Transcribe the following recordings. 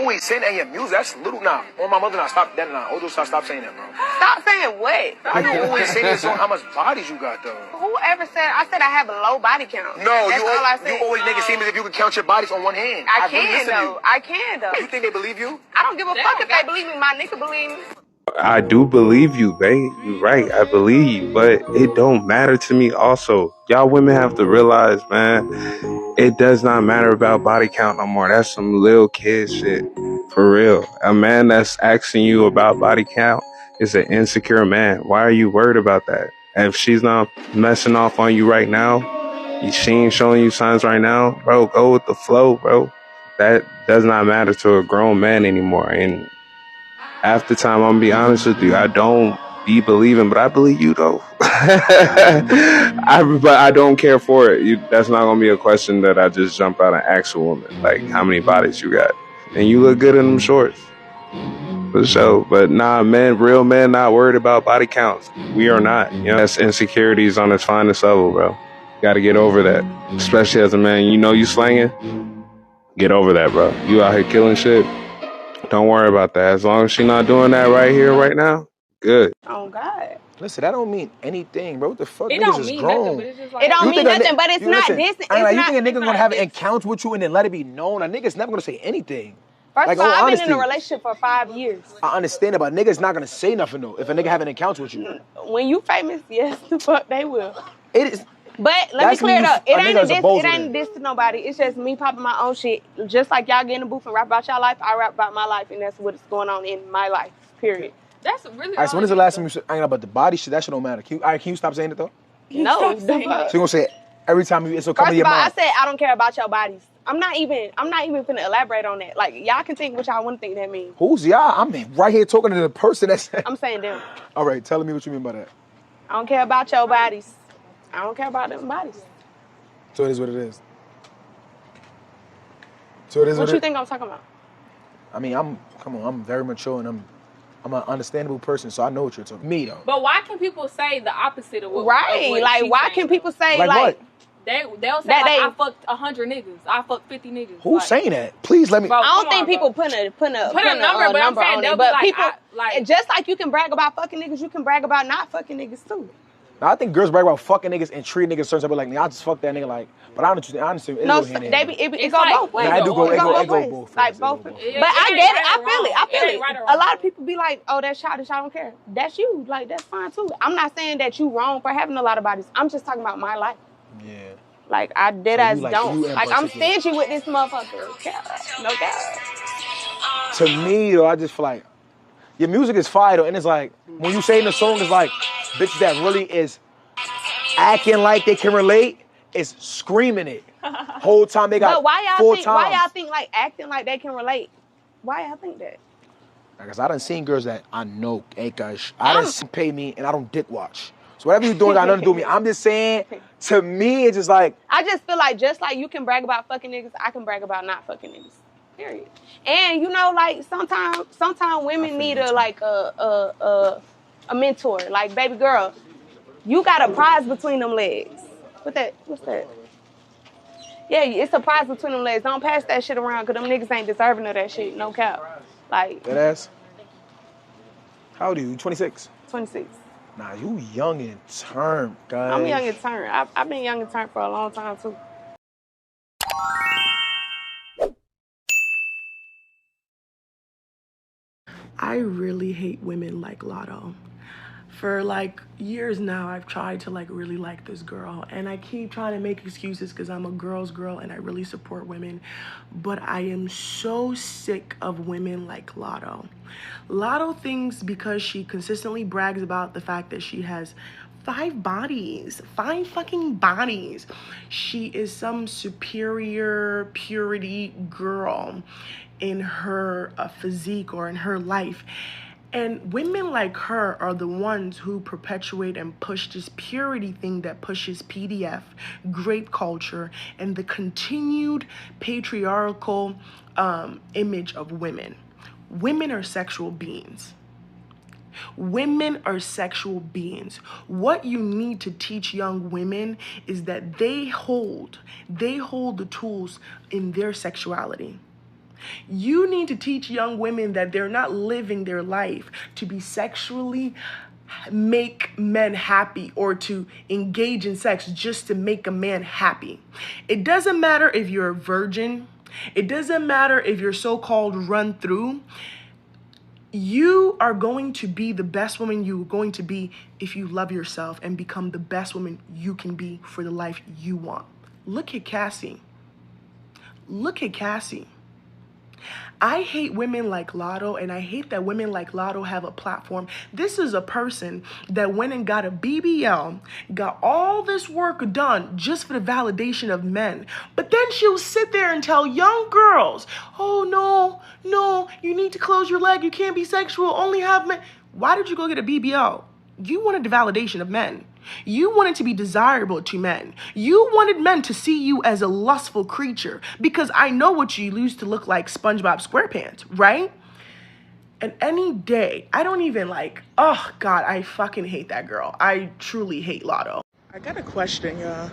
always saying that in your music. That's little now. On my mother now, stop that now. Ojo, stop saying that, bro. Stop saying what? How you always say this on how much bodies you got, though? Whoever said, I said I have a low body count. No, That's all I said. you always make it seem as if you can count your bodies on one hand. I can, though. I can, though. You think they believe you? I don't give a fuck if they believe me. My nigga believe me. I do believe you, babe. You're right. I believe you, but it don't matter to me also. Y'all women have to realize, man, it does not matter about body count no more. That's some little kid shit. For real. A man that's asking you about body count is an insecure man. Why are you worried about that? And if she's not messing off on you right now, she ain't showing you signs right now, bro, go with the flow, bro. That does not matter to a grown man anymore. And half the time, I'm gonna be honest with you, I don't be believing, but I believe you though. But I don't care for it. That's not gonna be a question that I just jump out and ask a woman, like how many bodies you got, and you look good in them shorts, for sure. But nah, real men not worried about body counts. We are not. You know, that's insecurities on its finest level, bro. Got to get over that, especially as a man. You know you slanging. Get over that, bro. You out here killing shit. Don't worry about that. As long as she's not doing that right here, right now, good. Oh, God. Listen, that don't mean anything, bro. What the fuck? It Niggas don't is mean grown. nothing, but it's just like... It don't mean nothing, but it's not this. You think a nigga gonna have an encounter with you and then let it be known? A nigga's never gonna say anything. First of all, I've been in a relationship for 5 years. I understand it, but nigga's not gonna say nothing, though, if a nigga have an encounter with you. When you famous, yes, the fuck they will. It is... But let me clear it up. It ain't a diss to nobody. It's just me popping my own shit. Just like y'all get in the booth and rap about y'all life, I rap about my life, and that's what's going on in my life, period. That's really... Alright, so when is the last time you said about the body shit? That shit don't matter. Can you stop saying it, though? No. So you gonna say it every time it's gonna come to your mind? First of all, I said I don't care about your bodies. I'm not even finna elaborate on that. Like, y'all can think what y'all want to think that means. Who's y'all? I'm right here talking to the person that's... I'm saying them. All right, tell me what you mean by that. I don't care about your bodies. I don't care about them bodies. So it is what it is. So it is what you think I'm talking about? I mean, I'm very mature and I'm an understandable person, so I know what you're talking about. Me, though. But why can people say the opposite of what... Right, of what like, why saying? can people say, like what? They'll say, I fucked 100 niggas. I fucked 50 niggas. Who's saying that? Please let me... Bro, I don't think people put a number, but I'm saying on they'll it. be But like, people, just like you can brag about fucking niggas, you can brag about not fucking niggas, too. Now, I think girls brag about fucking niggas and treat niggas certain type of like, I just fucked that nigga, like... But honestly, it no, go hand in it hand. go both ways. Nah, it go both. Like both. But I get it. I feel it. A lot of people be like, "Oh, that's childish. I don't care." That's you. Like, that's fine too. I'm not saying that you wrong for having a lot of bodies. I'm just talking about my life. Yeah. Like, I deadass like, don't. you Like, I'm stingy with this motherfucker. No doubt. To me, though, I just feel like your music is fire, though, and it's like when you say in the song, it's like bitches that really is acting like they can relate. Is screaming it whole time they got. But why y'all think like acting like they can relate? Why y'all think that? Because I done seen girls that I know ain't guys. I done pay me and I don't dick watch. So whatever you doing got nothing to do with me. I'm just saying, to me, it's just like... I just feel like just like you can brag about fucking niggas, I can brag about not fucking niggas. Period. And you know, like sometimes women need a mentor. Like, baby girl, you got a prize between them legs. What's that? Yeah, it's a prize between them legs. Don't pass that shit around, because them niggas ain't deserving of that shit. No cap. Like... That ass? How old are you? 26? 26. Nah, you young in turn, guys. I'm young in turn. I've been young in turn for a long time, too. I really hate women like Lotto. For like years now, I've tried to like really like this girl, and I keep trying to make excuses because I'm a girl's girl and I really support women, but I am so sick of women like Lotto. Lotto thinks because she consistently brags about the fact that she has 5 fucking bodies, she is some superior purity girl in her physique or in her life. And women like her are the ones who perpetuate and push this purity thing that pushes PDF, grape culture, and the continued patriarchal image of women. Women are sexual beings. Women are sexual beings. What you need to teach young women is that they hold the tools in their sexuality. You need to teach young women that they're not living their life to be sexually make men happy or to engage in sex just to make a man happy. It doesn't matter if you're a virgin. It doesn't matter if you're so-called run through. You are going to be the best woman you're going to be if you love yourself and become the best woman you can be for the life you want. Look at Cassie. Look at Cassie. I hate women like Lotto, and I hate that women like Lotto have a platform. This is a person that went and got a BBL, got all this work done just for the validation of men. But then she'll sit there and tell young girls, oh, no, you need to close your leg. You can't be sexual, only have men. Why did you go get a BBL? You wanted the validation of men. You wanted to be desirable to men. You wanted men to see you as a lustful creature because I know what you used to look like SpongeBob SquarePants, right? And any day, I don't even like, oh God, I fucking hate that girl. I truly hate Lotto. I got a question, y'all.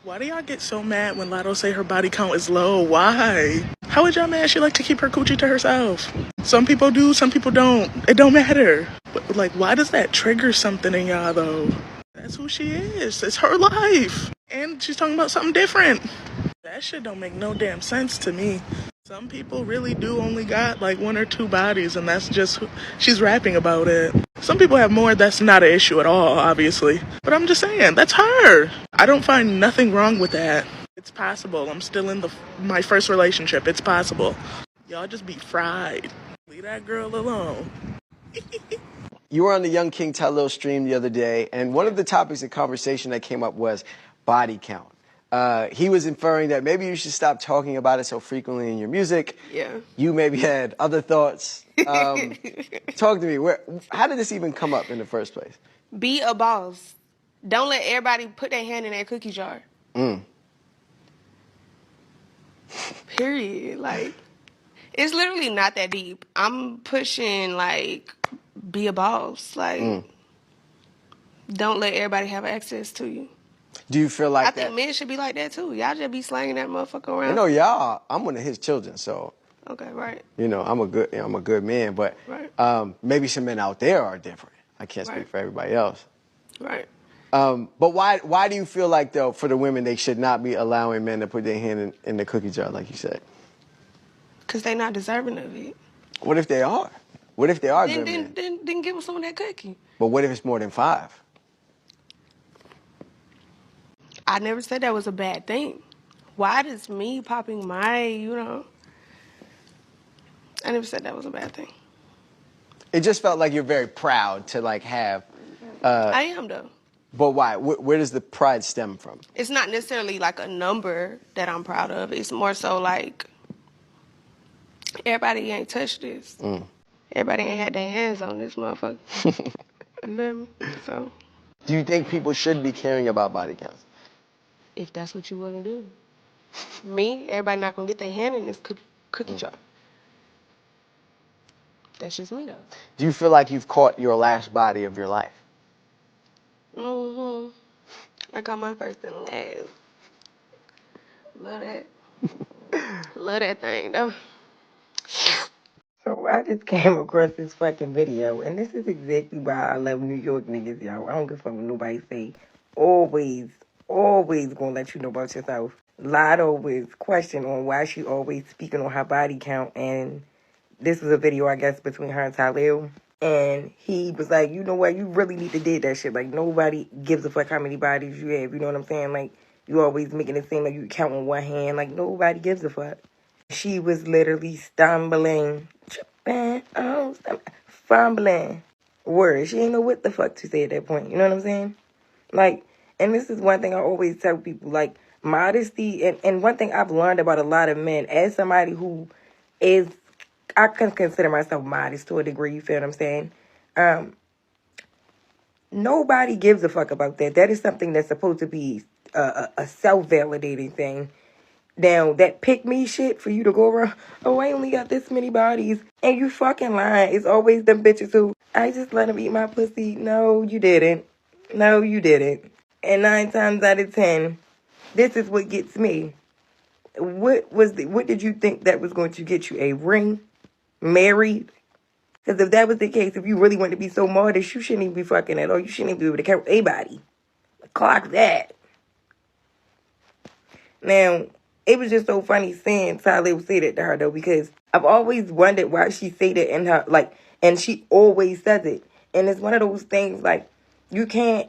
Why do y'all get so mad when Lotto say her body count is low? Why? How is y'all mad she like to keep her coochie to herself? Some people do, some people don't. It don't matter. But like, why does that trigger something in y'all though? That's who she is. It's her life. And she's talking about something different. That shit don't make no damn sense to me. Some people really do only got like 1 or 2 bodies, and that's just she's rapping about it. Some people have more. That's not an issue at all, obviously. But I'm just saying, that's her. I don't find nothing wrong with that. It's possible. I'm still in my first relationship. It's possible. Y'all just be fried. Leave that girl alone. You were on the Young King Talil stream the other day, and one of the topics of conversation that came up was body count. He was inferring that maybe you should stop talking about it so frequently in your music. Yeah. You maybe had other thoughts. Talk to me. How did this even come up in the first place? Be a boss. Don't let everybody put their hand in that cookie jar. Period. Like, it's literally not that deep. I'm pushing, like, be a boss. Like, don't let everybody have access to you. Do you feel like I think men should be like that, too. Y'all just be slanging that motherfucker around. You know, y'all, I'm one of his children, so. Okay, right. You know, I'm a good man, but maybe some men out there are different. I can't speak for everybody else. Right. But why do you feel like, though, for the women, they should not be allowing men to put their hand in the cookie jar, like you said? Because they not deserving of it. What if they are? What if they are good men? Then give them some of that cookie. But what if it's more than 5? I never said that was a bad thing. Why does me popping my, I never said that was a bad thing. It just felt like you're very proud to, like, have... I am, though. But why? Where does the pride stem from? It's not necessarily, like, a number that I'm proud of. It's more so, like, everybody ain't touched this. Everybody ain't had their hands on this motherfucker. You feel me? So... Do you think people should be caring about body counts? If that's what you want to do. Me, everybody not going to get their hand in this cookie jar. That's just me, though. Do you feel like you've caught your last body of your life? Mm-hmm. I got my first and last. Love that. Love that thing, though. So I just came across this fucking video, and this is exactly why I love New York niggas, y'all. I don't give a fuck what nobody say. Always gonna let you know about yourself. Lotto was questioned on why she always speaking on her body count, and this was a video, I guess, between her and Talil. And he was like, you know what, you really need to did that shit. Like, nobody gives a fuck how many bodies you have, you know what I'm saying? Like, you always making it seem like you count on one hand. Like, nobody gives a fuck. She was literally stumbling, tripping, fumbling words. She didn't know what the fuck to say at that point. You know what I'm saying? Like, and this is one thing I always tell people, like, modesty, and one thing I've learned about a lot of men, as somebody who is, I can consider myself modest to a degree, you feel what I'm saying? Nobody gives a fuck about that. That is something that's supposed to be a self-validating thing. Now, that pick-me shit for you to go around, oh, I only got this many bodies, and you fucking lying. It's always them bitches who, I just let him eat my pussy. No, you didn't. No, you didn't. And 9 times out of 10, this is what gets me. what did you think that was going to get you? A ring? Married? Because if that was the case, if you really wanted to be so modest, you shouldn't even be fucking at all. You shouldn't even be able to count anybody. Clock that. Now, it was just so funny seeing Tyler say that to her, though, because I've always wondered why she say that in her, like, and she always says it. And it's one of those things, like, you can't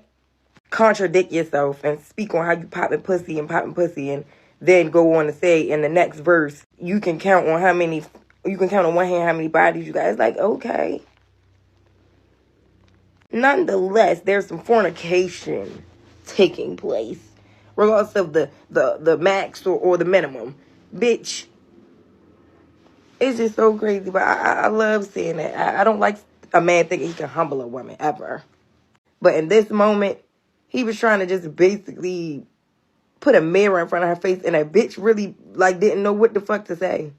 contradict yourself and speak on how you popping pussy and then go on to say in the next verse, you can count on one hand how many bodies you got. It's like, okay. Nonetheless, there's some fornication taking place, regardless of the max or the minimum. Bitch, it's just so crazy. But I love seeing that. I don't like a man thinking he can humble a woman, ever. But in this moment, he was trying to just basically put a mirror in front of her face, and that bitch really, like, didn't know what the fuck to say.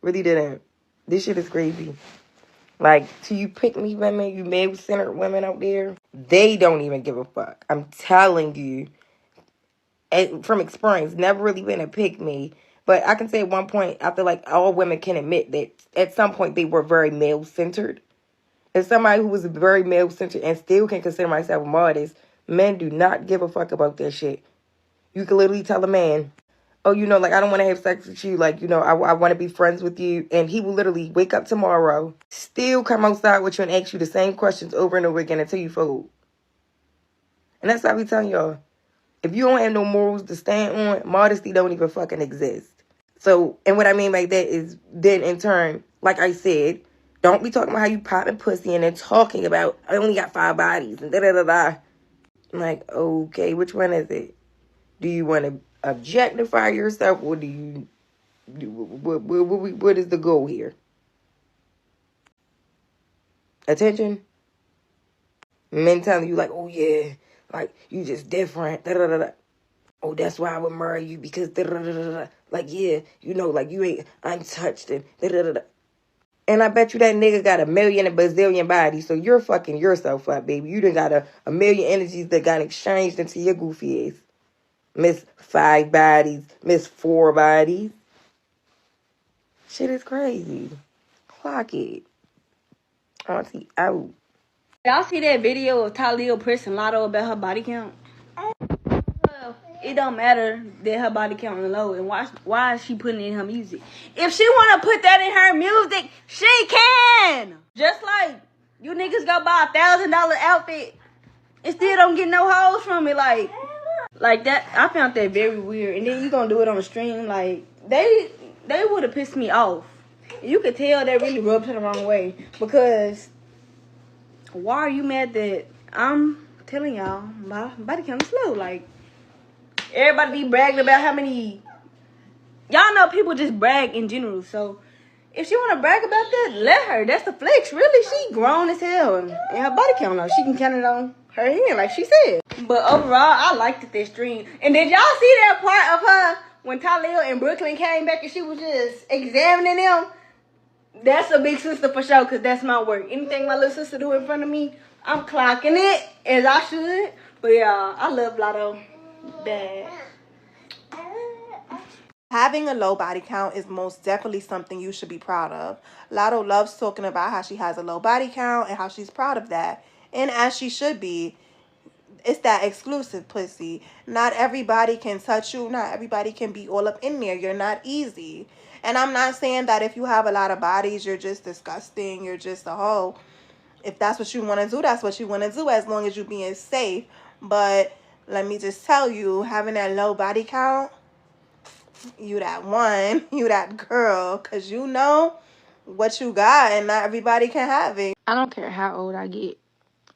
Really didn't. This shit is crazy. Like, to you pick me women, you male-centered women out there, they don't even give a fuck. I'm telling you, and from experience, never really been a pick me. But I can say at one point, I feel like all women can admit that at some point they were very male-centered. As somebody who was very male-centered and still can consider myself modest, men do not give a fuck about that shit. You can literally tell a man, oh, like, I don't want to have sex with you. Like, I want to be friends with you. And he will literally wake up tomorrow, still come outside with you and ask you the same questions over and over again until you fold. And that's why we telling y'all, if you don't have no morals to stand on, modesty don't even fucking exist. So, and what I mean by that is then in turn, like I said, don't be talking about how you popping pussy and then talking about, I only got 5 bodies and da-da-da-da. I'm like, okay, which one is it? Do you want to objectify yourself, or do you what is the goal here? Attention? Men telling you like, oh yeah, like you just different. Da, da, da, da. Oh, that's why I would marry you, because da, da, da, da, da. Like, yeah, like you ain't untouched and da, da, da, da. And I bet you that nigga got a million and bazillion bodies, so you're fucking yourself up, baby. You done got a million energies that got exchanged into your goofy ass. Miss 5 bodies, miss 4 bodies. Shit is crazy. Clock it. Auntie out. Y'all see that video of Talia pressing Lotto about her body count? It don't matter that her body count is low, and why is she putting it in her music? If she want to put that in her music, she can. Just like you niggas go buy $1,000 outfit and still don't get no hoes from it, like that. I found that very weird. And then you gonna do it on the stream, like they would have pissed me off. You could tell that really rubbed her the wrong way, because why are you mad that I'm telling y'all my body count is low? Like, everybody be bragging about how many. Y'all know people just brag in general. So if she want to brag about that, let her. That's the flex. Really, she grown as hell, and her body count low. She can count it on her hand, like she said. But overall, I liked it this stream. And did y'all see that part of her when Talia and Brooklyn came back and she was just examining them? That's a big sister for sure, because that's my work. Anything my little sister do in front of me, I'm clocking it as I should. But yeah, I love Lotto bad. Having a low body count is most definitely something you should be proud of. Lotto loves talking about how she has a low body count and how she's proud of that. And as she should be. It's that exclusive pussy. Not everybody can touch you. Not everybody can be all up in there. You're not easy. And I'm not saying that if you have a lot of bodies, you're just disgusting. You're just a hoe. If that's what you want to do, that's what you want to do, as long as you're being safe. But let me just tell you, having that low body count, you that one, you that girl, because you know what you got, and not everybody can have it. I don't care how old I get.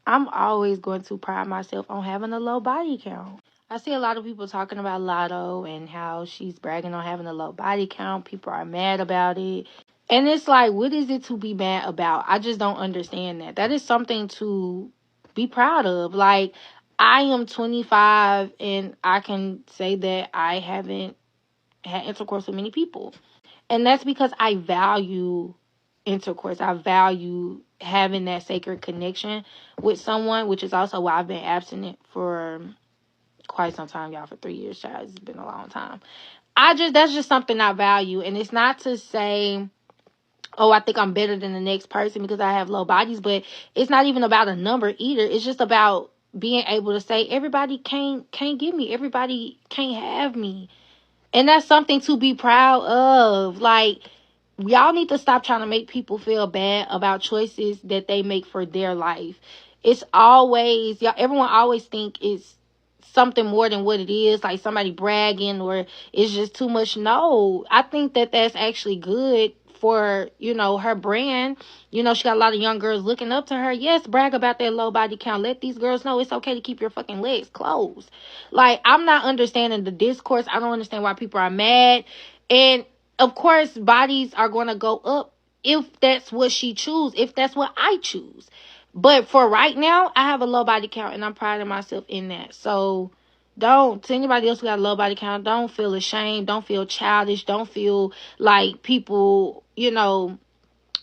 I'm always going to pride myself on having a low body count. I see a lot of people talking about Lotto and how she's bragging on having a low body count. People are mad about it. And it's like, what is it to be mad about? I just don't understand that. That is something to be proud of. Like, I am 25 and I can say that I haven't had intercourse with many people. And that's because I value intercourse. I value having that sacred connection with someone, which is also why I've been abstinent for quite some time, y'all, for 3 years, child. It's been a long time. that's just something I value. And it's not to say, oh, I think I'm better than the next person because I have low bodies, but it's not even about a number either. It's just about being able to say everybody can't give me, everybody can't have me. And that's something to be proud of. Like, y'all need to stop trying to make people feel bad about choices that they make for their life. It's always, y'all, everyone always think it's something more than what it is, like somebody bragging or it's just too much. No, I think that that's actually good for, her brand. She got a lot of young girls looking up to her. Yes, brag about that low body count. Let these girls know it's okay to keep your fucking legs closed. Like, I'm not understanding the discourse. I don't understand why people are mad. And of course, bodies are going to go up if that's what she choose, if that's what I choose. But for right now, I have a low body count, and I'm proud of myself in that. So don't, to anybody else who got a low body count, don't feel ashamed. Don't feel childish. Don't feel like people, don't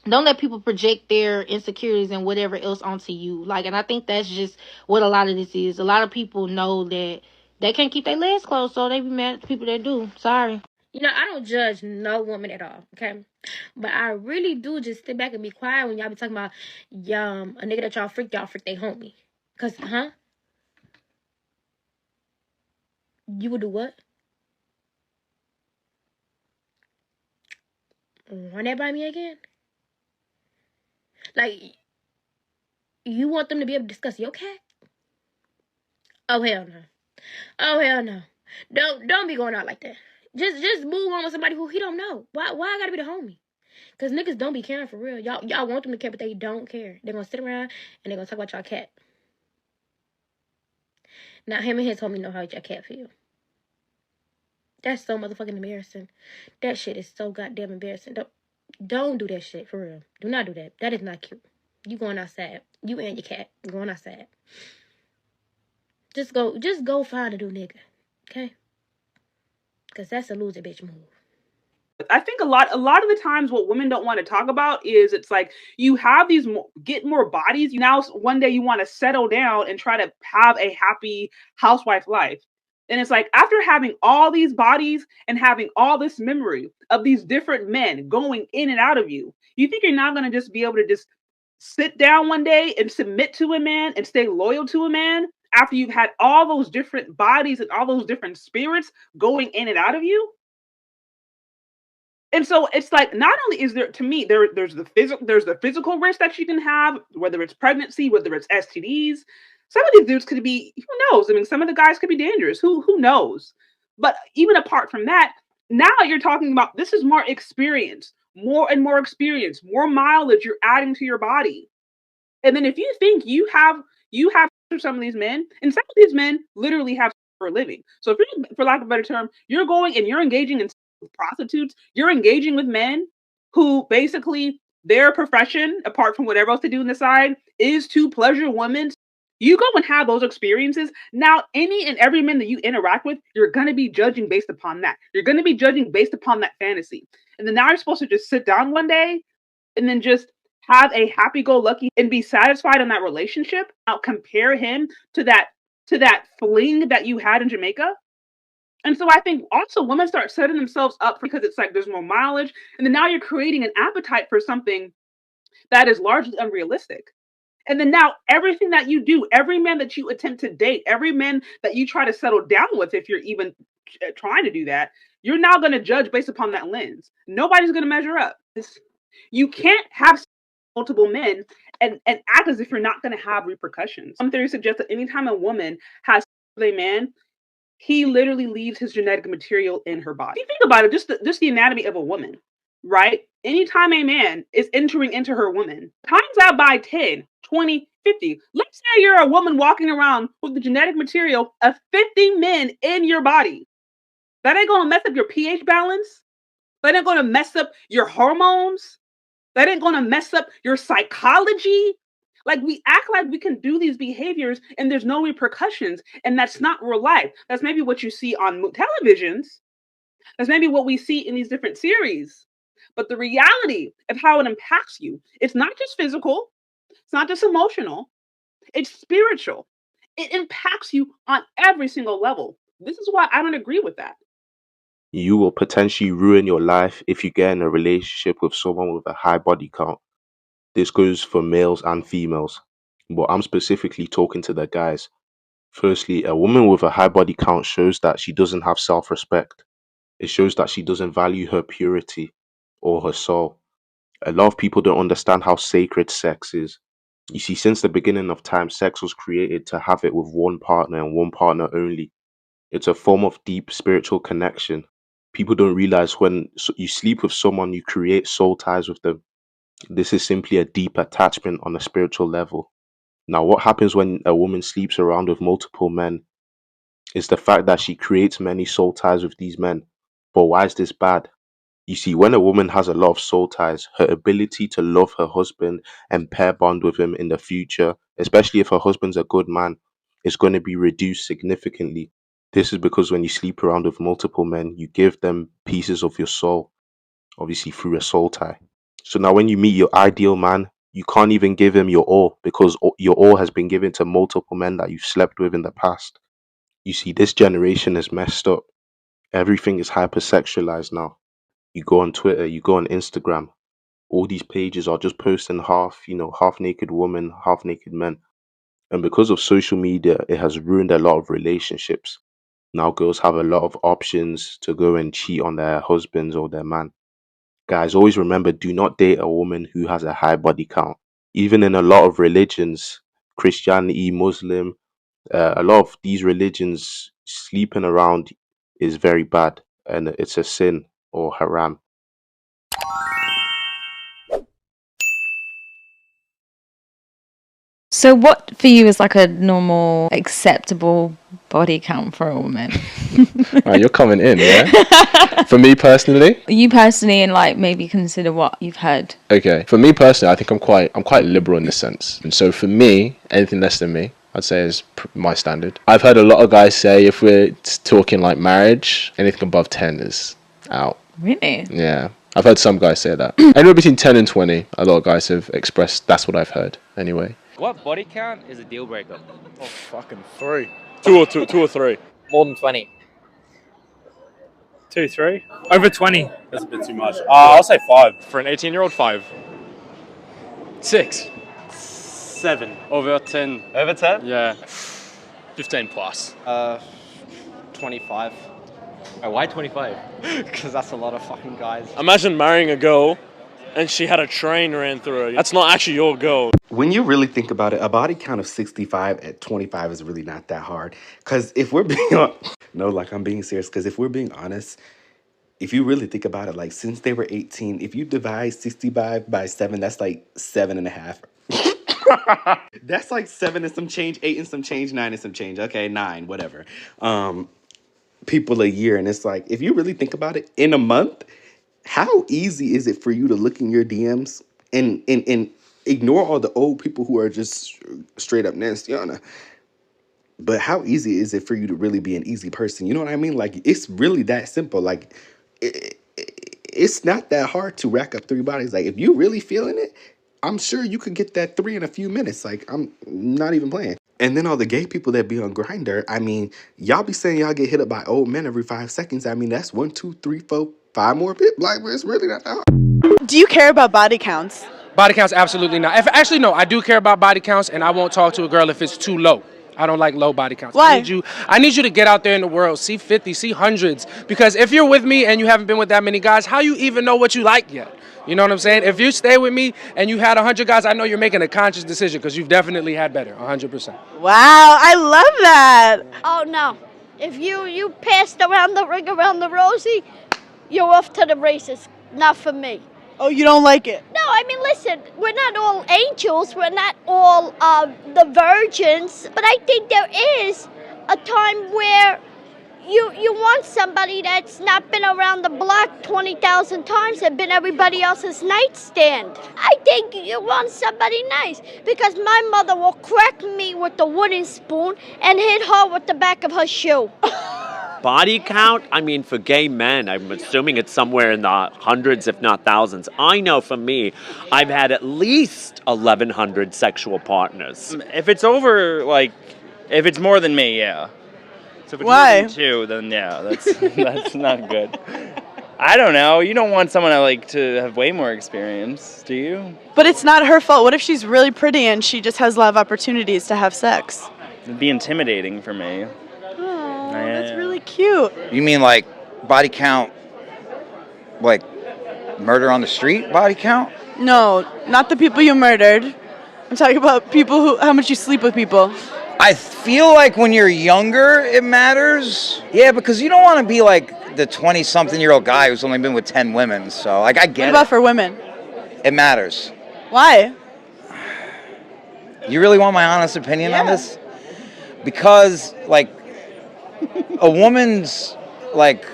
let people project their insecurities and whatever else onto you. Like, and I think that's just what a lot of this is. A lot of people know that they can't keep their legs closed, so they be mad at the people that do. Sorry. I don't judge no woman at all, okay? But I really do just sit back and be quiet when y'all be talking about a nigga that y'all freak they homie. Cause you would do what? Run that by me again? Like, you want them to be able to discuss your cat? Oh hell no. Oh hell no. Don't be going out like that. Just move on with somebody who he don't know. Why I gotta be the homie? Cause niggas don't be caring for real. Y'all want them to care, but they don't care. They're gonna sit around and they're gonna talk about y'all cat. Now him and his homie know how your cat feel. That's so motherfucking embarrassing. That shit is so goddamn embarrassing. Don't do that shit for real. Do not do that. That is not cute. You going outside. You and your cat going outside. Just go find a new nigga. Okay? Cause that's a loser bitch move. I think a lot of the times what women don't want to talk about is it's like you have these get more bodies. Now one day you want to settle down and try to have a happy housewife life. And it's like after having all these bodies and having all this memory of these different men going in and out of you, you think you're not going to just be able to just sit down one day and submit to a man and stay loyal to a man after you've had all those different bodies and all those different spirits going in and out of you? And so it's like not only is there to me there's the physical risk that you can have, whether it's pregnancy, whether it's STDs. Some of these dudes could be, who knows? I mean, some of the guys could be dangerous. Who knows? But even apart from that, now you're talking about this is more experience, more and more experience, more mileage you're adding to your body. And then if you think you have some of these men, and some of these men literally have for a living. So if you're, for lack of a better term, you're going and you're engaging in with prostitutes, you're engaging with men who basically their profession, apart from whatever else they do on the side, is to pleasure women. You go and have those experiences. Now, any and every man that you interact with, you're going to be judging based upon that. You're going to be judging based upon that fantasy. And then now you're supposed to just sit down one day and then just have a happy-go-lucky and be satisfied in that relationship. Now compare him to that fling that you had in Jamaica. And so I think also women start setting themselves up because it's like there's more mileage, and then now you're creating an appetite for something that is largely unrealistic. And then now everything that you do, every man that you attempt to date, every man that you try to settle down with, if you're even trying to do that, you're now going to judge based upon that lens. Nobody's going to measure up. You can't have multiple men and act as if you're not going to have repercussions. Some theories suggest that anytime a woman has a man, he literally leaves his genetic material in her body. If you think about it, just the anatomy of a woman, right? Anytime a man is entering into her woman, times that by 10, 20, 50. Let's say you're a woman walking around with the genetic material of 50 men in your body. That ain't gonna mess up your pH balance. That ain't gonna mess up your hormones. That ain't gonna mess up your psychology. Like we act like we can do these behaviors and there's no repercussions, and that's not real life. That's maybe what you see on televisions. That's maybe what we see in these different series. But the reality of how it impacts you, it's not just physical, it's not just emotional, it's spiritual. It impacts you on every single level. This is why I don't agree with that. You will potentially ruin your life if you get in a relationship with someone with a high body count. This goes for males and females, but I'm specifically talking to the guys. Firstly, a woman with a high body count shows that she doesn't have self respect. It shows that she doesn't value her purity or her soul. A lot of people don't understand how sacred sex is. You see, since the beginning of time, sex was created to have it with one partner and one partner only. It's a form of deep spiritual connection. People don't realize when you sleep with someone, you create soul ties with them. This is simply a deep attachment on a spiritual level. Now, what happens when a woman sleeps around with multiple men is the fact that she creates many soul ties with these men. But why is this bad? You see, when a woman has a lot of soul ties, her ability to love her husband and pair bond with him in the future, especially if her husband's a good man, is going to be reduced significantly. This is because when you sleep around with multiple men, you give them pieces of your soul, obviously through a soul tie. So now when you meet your ideal man, you can't even give him your all because your all has been given to multiple men that you've slept with in the past. You see, this generation is messed up. Everything is hypersexualized now. You go on Twitter, you go on Instagram, all these pages are just posting half naked women, half naked men. And because of social media, it has ruined a lot of relationships. Now girls have a lot of options to go and cheat on their husbands or their man. Guys, always remember, do not date a woman who has a high body count. Even in a lot of religions, Christianity, Muslim, a lot of these religions, sleeping around is very bad and it's a sin or haram. So what for you is like a normal, acceptable body count for a woman? Right, you're coming in, yeah? For me personally? You personally, and like maybe consider what you've heard. Okay. For me personally, I think I'm quite liberal in this sense. And so for me, anything less than me, I'd say is my standard. I've heard a lot of guys say if we're talking like marriage, anything above 10 is out. Really? Yeah. I've heard some guys say that. Anywhere between 10 and 20, a lot of guys have expressed that's what I've heard anyway. What body count is a deal breaker? Oh, fucking 3. 2 or 3. More than 20. 2, 3. Over 20. That's a bit too much. I'll say 5. For an 18-year-old, 5. 6. 7. Over 10. Over 10? Yeah. 15 plus. 25. Oh, why 25? Because that's a lot of fucking guys. Imagine marrying a girl and she had a train ran through her. That's not actually your girl. When you really think about it, a body count of 65 at 25 is really not that hard. Because if we're being I'm being serious. Because if we're being honest, if you really think about it, like since they were 18, if you divide 65 by 7, that's like 7.5. That's like 7 and some change, 8 and some change, 9 and some change. Okay, 9, whatever. People a year. And it's like, if you really think about it, in a month, how easy is it for you to look in your DMs and ignore all the old people who are just straight up nasty? But how easy is it for you to really be an easy person? You know what I mean? Like, it's really that simple. Like, it's not that hard to rack up 3 bodies. Like, if you really feeling it, I'm sure you could get that 3 in a few minutes. Like, I'm not even playing. And then all the gay people that be on Grindr, I mean, y'all be saying y'all get hit up by old men every 5 seconds. I mean, that's 1, 2, 3, 4, 5 more people. Like, it's really not that hard. Do you care about body counts? Body counts, absolutely not. Actually, no, I do care about body counts, and I won't talk to a girl if it's too low. I don't like low body counts. Why? I need you to get out there in the world, see 50, see hundreds. Because if you're with me and you haven't been with that many guys, how you even know what you like yet? You know what I'm saying? If you stay with me and you had 100 guys, I know you're making a conscious decision because you've definitely had better, 100%. Wow, I love that. Oh no, if you passed around the ring around the rosy, you're off to the races. Not for me. Oh, you don't like it? No, I mean, listen, we're not all angels. We're not all the virgins. But I think there is a time where you want somebody that's not been around the block 20,000 times and been everybody else's nightstand. I think you want somebody nice because my mother will crack me with the wooden spoon and hit her with the back of her shoe. Body count? I mean, for gay men, I'm assuming it's somewhere in the hundreds, if not thousands. I know for me, I've had at least 1,100 sexual partners. If it's over, if it's more than me, yeah. So if it's Why? more than 2, then yeah, that's not good. I don't know. You don't want someone to have way more experience, do you? But it's not her fault. What if she's really pretty and she just has a lot of opportunities to have sex? It'd be intimidating for me. Oh, that's really cute. You mean like body count, like murder on the street body count? No, not the people you murdered. I'm talking about how much you sleep with people. I feel like when you're younger, it matters. Yeah, because you don't want to be like the 20-something-year-old guy who's only been with 10 women. So, like, I get What about for women? it. It matters. Why? You really want my honest opinion on this? Because, like, a woman's, like,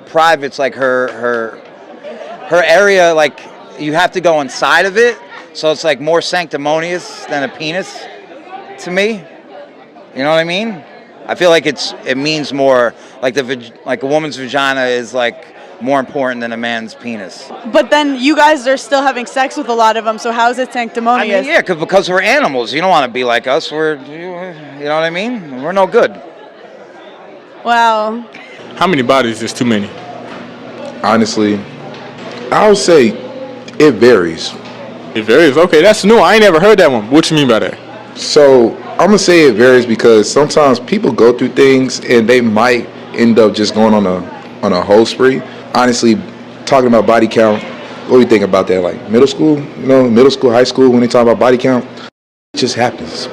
private's like her area, like, you have to go inside of it. So it's, like, more sanctimonious than a penis to me. You know what I mean? I feel like it means more, like a woman's vagina is like more important than a man's penis. But then you guys are still having sex with a lot of them, so how is it sanctimonious? I mean, yeah, because we're animals. You don't want to be like us. You know what I mean? We're no good. Wow. How many bodies is too many? Honestly, I would say it varies. It varies? Okay, that's new. I ain't never heard that one. What you mean by that? So, I'm going to say it varies because sometimes people go through things and they might end up just going on a whole spree. Honestly, talking about body count, what do you think about that? Like middle school, middle school, high school, when they talk about body count, it just happens.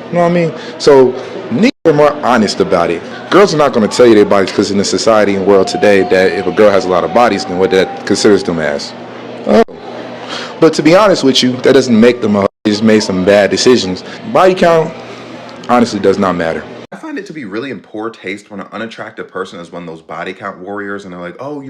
You know what I mean? So, niggas are more honest about it. Girls are not going to tell you their bodies because in the society and world today that if a girl has a lot of bodies, then what that considers them as. But to be honest with you, that doesn't make them they just made some bad decisions. Body count honestly does not matter. I find it to be really in poor taste when an unattractive person is one of those body count warriors and they're like, oh,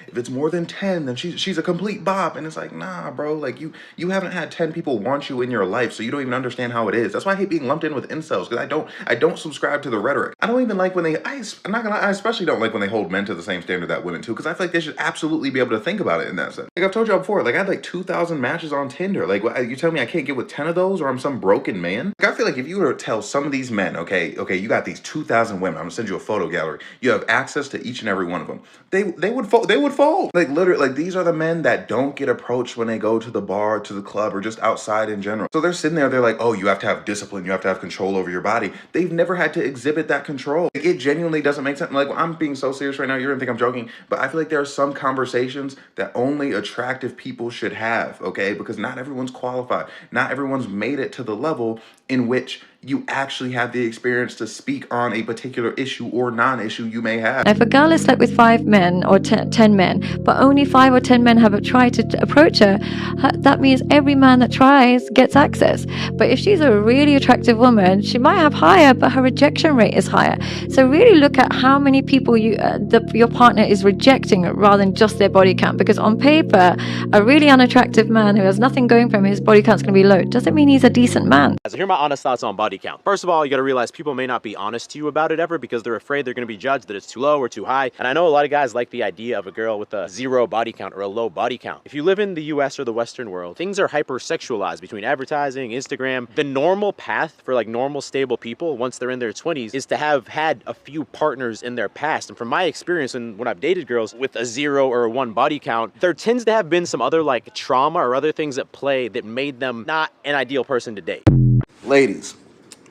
if it's more than 10, then she's a complete bop. And it's like, nah, bro, like you haven't had 10 people want you in your life, so you don't even understand how it is. That's why I hate being lumped in with incels, because I don't subscribe to the rhetoric. I don't even like when I'm not gonna lie, I especially don't like when they hold men to the same standard that women too, because I feel like they should absolutely be able to think about it in that sense. Like I've told y'all before, like I had like 2,000 matches on Tinder. Like you tell me I can't get with 10 of those or I'm some broken man? Like I feel like if you were to tell some of these men, okay, you got these 2,000 women, I'm gonna send you a photo gallery. You have access to each and every one of them. They would fold. Like literally, like these are the men that don't get approached when they go to the bar, to the club, or just outside in general. So they're sitting there, they're like, oh, you have to have discipline, you have to have control over your body. They've never had to exhibit that control. Like, it genuinely doesn't make sense. Like I'm being so serious right now, you're gonna think I'm joking, but I feel like there are some conversations that only attractive people should have, okay? Because not everyone's qualified. Not everyone's made it to the level in which you actually have the experience to speak on a particular issue or non-issue you may have. If a girl has slept with 5 men or 10 men, but only 5 or 10 men have tried to approach her, that means every man that tries gets access. But if she's a really attractive woman, she might have higher, but her rejection rate is higher. So really look at how many people your partner is rejecting rather than just their body count. Because on paper, a really unattractive man who has nothing going for him, his body count's going to be low. Doesn't mean he's a decent man. So here are my honest thoughts on body count. First of all, you got to realize people may not be honest to you about it ever because they're afraid they're going to be judged that it's too low or too high. And I know a lot of guys like the idea of a girl with a 0 body count or a low body count. If you live in the US or the Western world, things are hyper-sexualized between advertising, Instagram. The normal path for like normal, stable people once they're in their 20s is to have had a few partners in their past. And from my experience and when I've dated girls with a 0 or a 1 body count, there tends to have been some other like trauma or other things at play that made them not an ideal person to date. Ladies,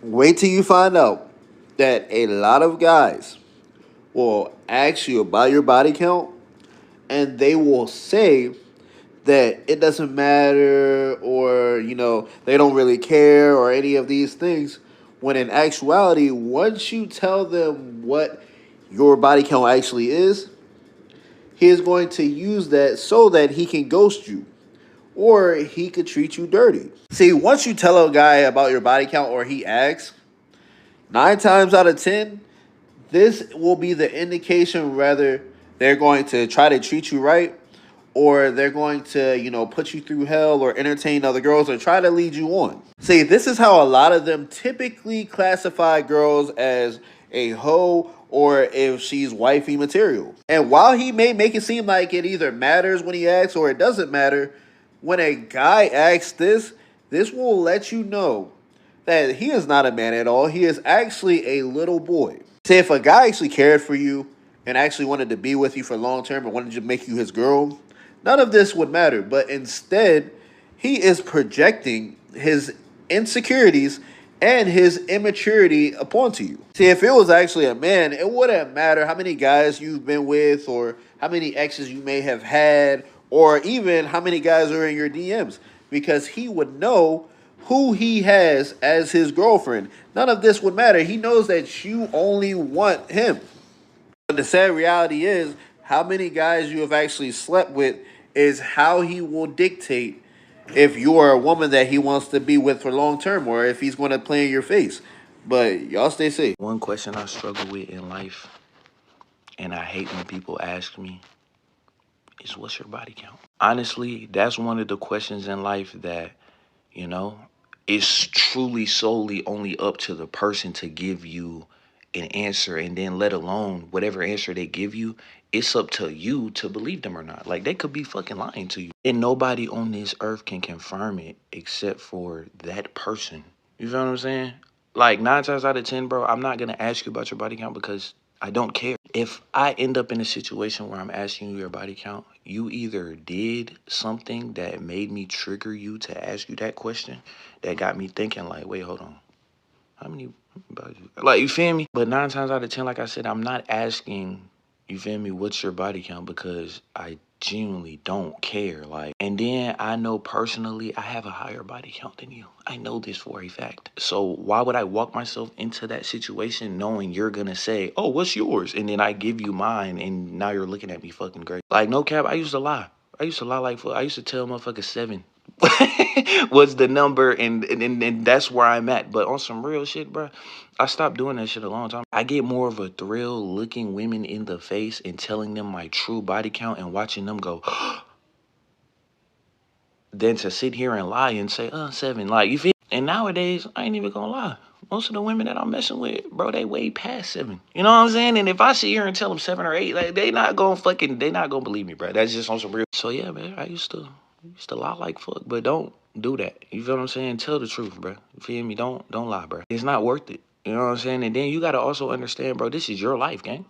wait till you find out that a lot of guys will ask you about your body count and they will say that it doesn't matter or, they don't really care or any of these things, when in actuality, once you tell them what your body count actually is, he is going to use that so that he can ghost you. Or he could treat you dirty. See, once you tell a guy about your body count or he asks, 9 times out of 10, this will be the indication whether they're going to try to treat you right or they're going to, put you through hell or entertain other girls or try to lead you on. See, this is how a lot of them typically classify girls as a hoe or if she's wifey material. And while he may make it seem like it either matters when he asks or it doesn't matter, when a guy asks this will let you know that he is not a man at all. He is actually a little boy. Say if a guy actually cared for you and actually wanted to be with you for long term and wanted to make you his girl, none of this would matter. But instead, he is projecting his insecurities and his immaturity upon to you. See, if it was actually a man, it wouldn't matter how many guys you've been with or how many exes you may have had or even how many guys are in your DMs, because he would know who he has as his girlfriend. None of this would matter. He knows that you only want him. But the sad reality is, how many guys you have actually slept with is how he will dictate if you are a woman that he wants to be with for long term or if he's going to play in your face. But y'all stay safe. One question I struggle with in life, and I hate when people ask me, is what's your body count? Honestly, that's one of the questions in life that, you know, it's truly solely only up to the person to give you an answer, and then let alone whatever answer they give you, it's up to you to believe them or not. Like, they could be fucking lying to you. And nobody on this earth can confirm it except for that person. You feel what I'm saying? Like, 9 times out of 10, bro, I'm not going to ask you about your body count because I don't care. If I end up in a situation where I'm asking you your body count, you either did something that made me trigger you to ask you that question that got me thinking like, wait, hold on. How many bodies? Like, you feel me? But 9 times out of 10, like I said, I'm not asking, you feel me, what's your body count, because I genuinely don't care. Like, and then I know personally I have a higher body count than you. I know this for a fact. So why would I walk myself into that situation knowing you're gonna say, oh, what's yours? And then I give you mine and now you're looking at me fucking great. Like, no cap, I used to lie. I used to lie like, I used to tell motherfuckers 7 was the number, and that's where I'm at. But on some real shit, bro, I stopped doing that shit a long time. I get more of a thrill looking women in the face and telling them my true body count and watching them go than to sit here and lie and say 7. Like, you feel? And nowadays, I ain't even gonna lie, most of the women that I'm messing with, bro, they way past 7. You know what I'm saying? And if I sit here and tell them 7 or 8, like, they not gonna believe me, bro. That's just on some real. So yeah, man, I used to lie like fuck, but don't do that. You feel what I'm saying? Tell the truth, bro. You feel me? Don't lie, bro. It's not worth it. You know what I'm saying? And then you gotta also understand, bro, this is your life, gang.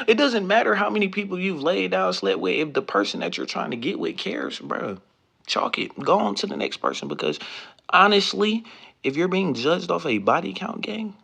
It doesn't matter how many people you've laid down, slept with. If the person that you're trying to get with cares, bro, chalk it. Go on to the next person, because honestly, if you're being judged off a body count, gang,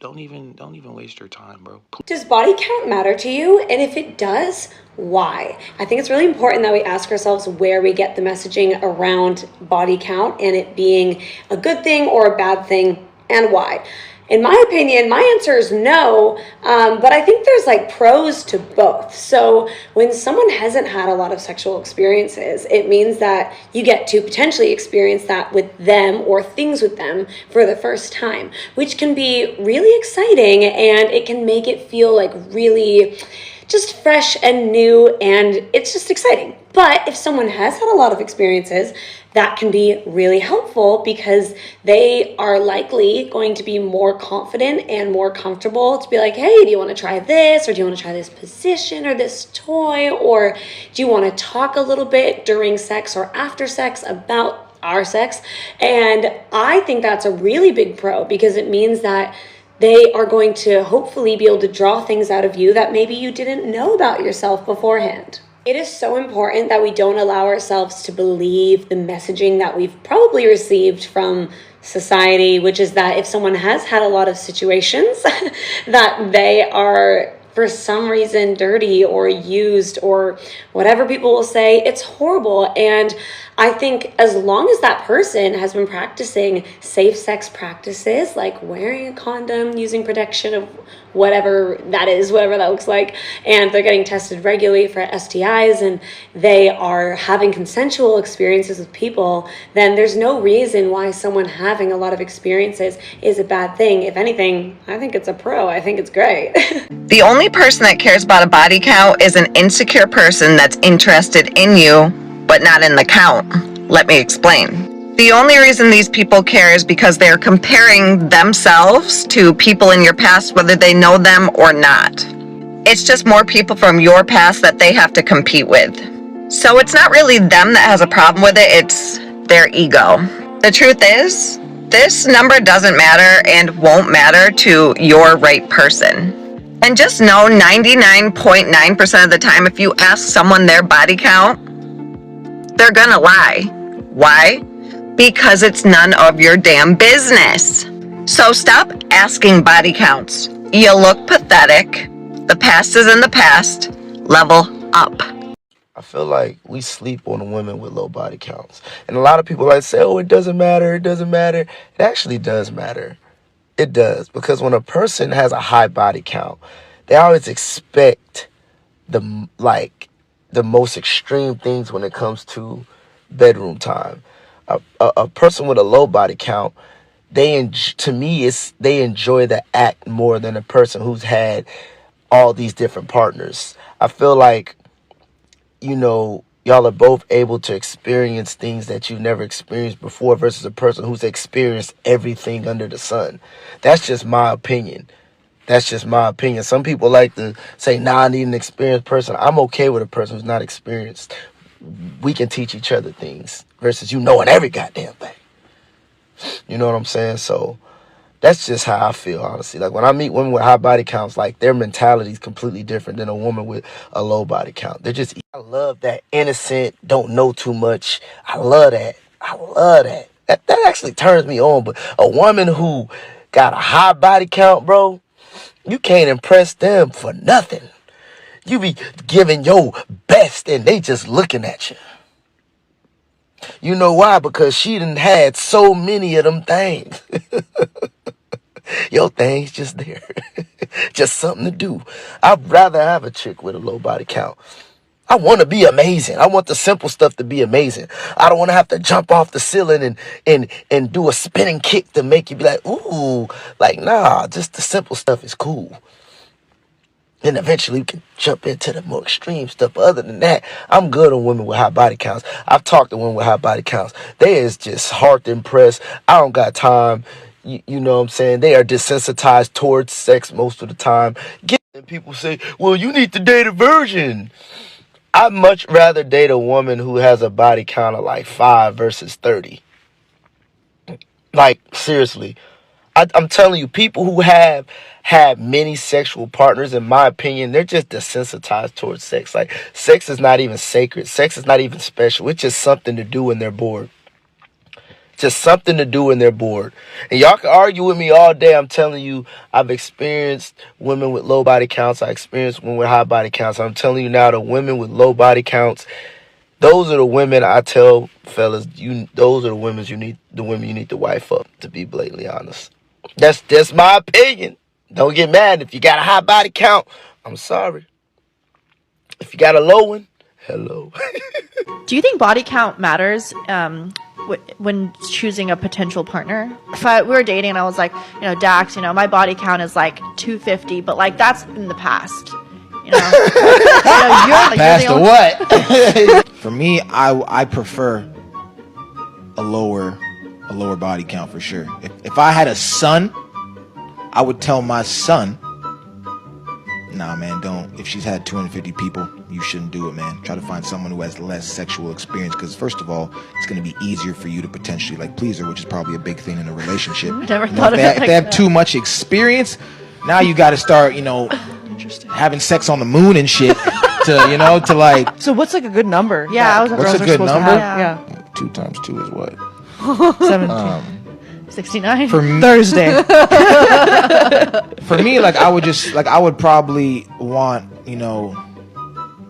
don't even waste your time, bro. Does body count matter to you? And if it does, why? I think it's really important that we ask ourselves where we get the messaging around body count and it being a good thing or a bad thing, and why. In my opinion, my answer is no, but I think there's like pros to both. So when someone hasn't had a lot of sexual experiences, it means that you get to potentially experience that with them or things with them for the first time, which can be really exciting, and it can make it feel like really just fresh and new, and it's just exciting. But if someone has had a lot of experiences, that can be really helpful because they are likely going to be more confident and more comfortable to be like, hey, do you want to try this? Or do you want to try this position or this toy? Or do you want to talk a little bit during sex or after sex about our sex? And I think that's a really big pro, because it means that they are going to hopefully be able to draw things out of you that maybe you didn't know about yourself beforehand. It is so important that we don't allow ourselves to believe the messaging that we've probably received from society, which is that if someone has had a lot of situations, that they are for some reason dirty or used or whatever people will say. It's horrible. And I think as long as that person has been practicing safe sex practices, like wearing a condom, using protection of whatever that is, whatever that looks like, and they're getting tested regularly for STIs, and they are having consensual experiences with people, then there's no reason why someone having a lot of experiences is a bad thing. If anything, I think it's a pro. I think it's great. The only person that cares about a body count is an insecure person that's interested in you, but not in the count. Let me explain. The only reason these people care is because they're comparing themselves to people in your past, whether they know them or not. It's just more people from your past that they have to compete with. So it's not really them that has a problem with it, it's their ego. The truth is, This number doesn't matter and won't matter to your right person. And just know 99.9% of the time, if you ask someone their body count, they're gonna lie. Why? Because it's none of your damn business. So stop asking body counts. You look pathetic. The past is in the past. Level up. I feel like we sleep on women with low body counts. And a lot of people like say, oh, it doesn't matter, it doesn't matter. It actually does matter. It does. Because when a person has a high body count, they always expect the most extreme things when it comes to bedroom time. A person with a low body count, they enjoy the act more than a person who's had all these different partners. I feel like, y'all are both able to experience things that you've never experienced before versus a person who's experienced everything under the sun. That's just my opinion. Some people like to say, nah, I need an experienced person. I'm okay with a person who's not experienced. We can teach each other things versus knowing every goddamn thing. You know what I'm saying? So that's just how I feel, honestly. Like when I meet women with high body counts, like their mentality is completely different than a woman with a low body count. I love that innocent, don't know too much. I love that. That actually turns me on. But a woman who got a high body count, bro, you can't impress them for nothing. You be giving your best and they just looking at you. You know why? Because she done had so many of them things. Your thing's just there. Just something to do. I'd rather have a chick with a low body count. I want to be amazing. I want the simple stuff to be amazing. I don't want to have to jump off the ceiling and do a spinning kick to make you be like, ooh. Like, nah, just the simple stuff is cool. Then eventually we can jump into the more extreme stuff. But other than that, I'm good on women with high body counts. I've talked to women with high body counts. They is just hard to impress. I don't got time. You know what I'm saying? They are desensitized towards sex most of the time. And people say, well, you need to date a virgin. I'd much rather date a woman who has a body count of like 5 versus 30. Like, seriously. I'm telling you, people who have had many sexual partners, in my opinion, they're just desensitized towards sex. Like, sex is not even sacred. Sex is not even special. It's just something to do when they're bored. Just something to do when they're bored. And y'all can argue with me all day. I'm telling you, I've experienced women with low body counts. I experienced women with high body counts. I'm telling you now, the women with low body counts, those are the women I tell fellas, those are the women you need to wife up, to be blatantly honest. That's my opinion. Don't get mad if you got a high body count. I'm sorry. If you got a low one, hello. Do you think body count matters when choosing a potential partner? If we were dating and I was like, Dax, my body count is like 250, but like that's in the past. You're past the what? For me, I prefer a lower body count for sure. If I had a son, I would tell my son, nah, man, don't. If she's had 250 people, you shouldn't do it, man. Try to find someone who has less sexual experience, because first of all, it's going to be easier for you to potentially like please her, which is probably a big thing in a relationship. Never thought of it like that. If they have too much experience, now you got to start, having sex on the moon and shit to like. So what's like a good number? Yeah, what's a good number? Yeah. 2 times 2 is what? 17. 69. For me, Thursday. For me, I would probably want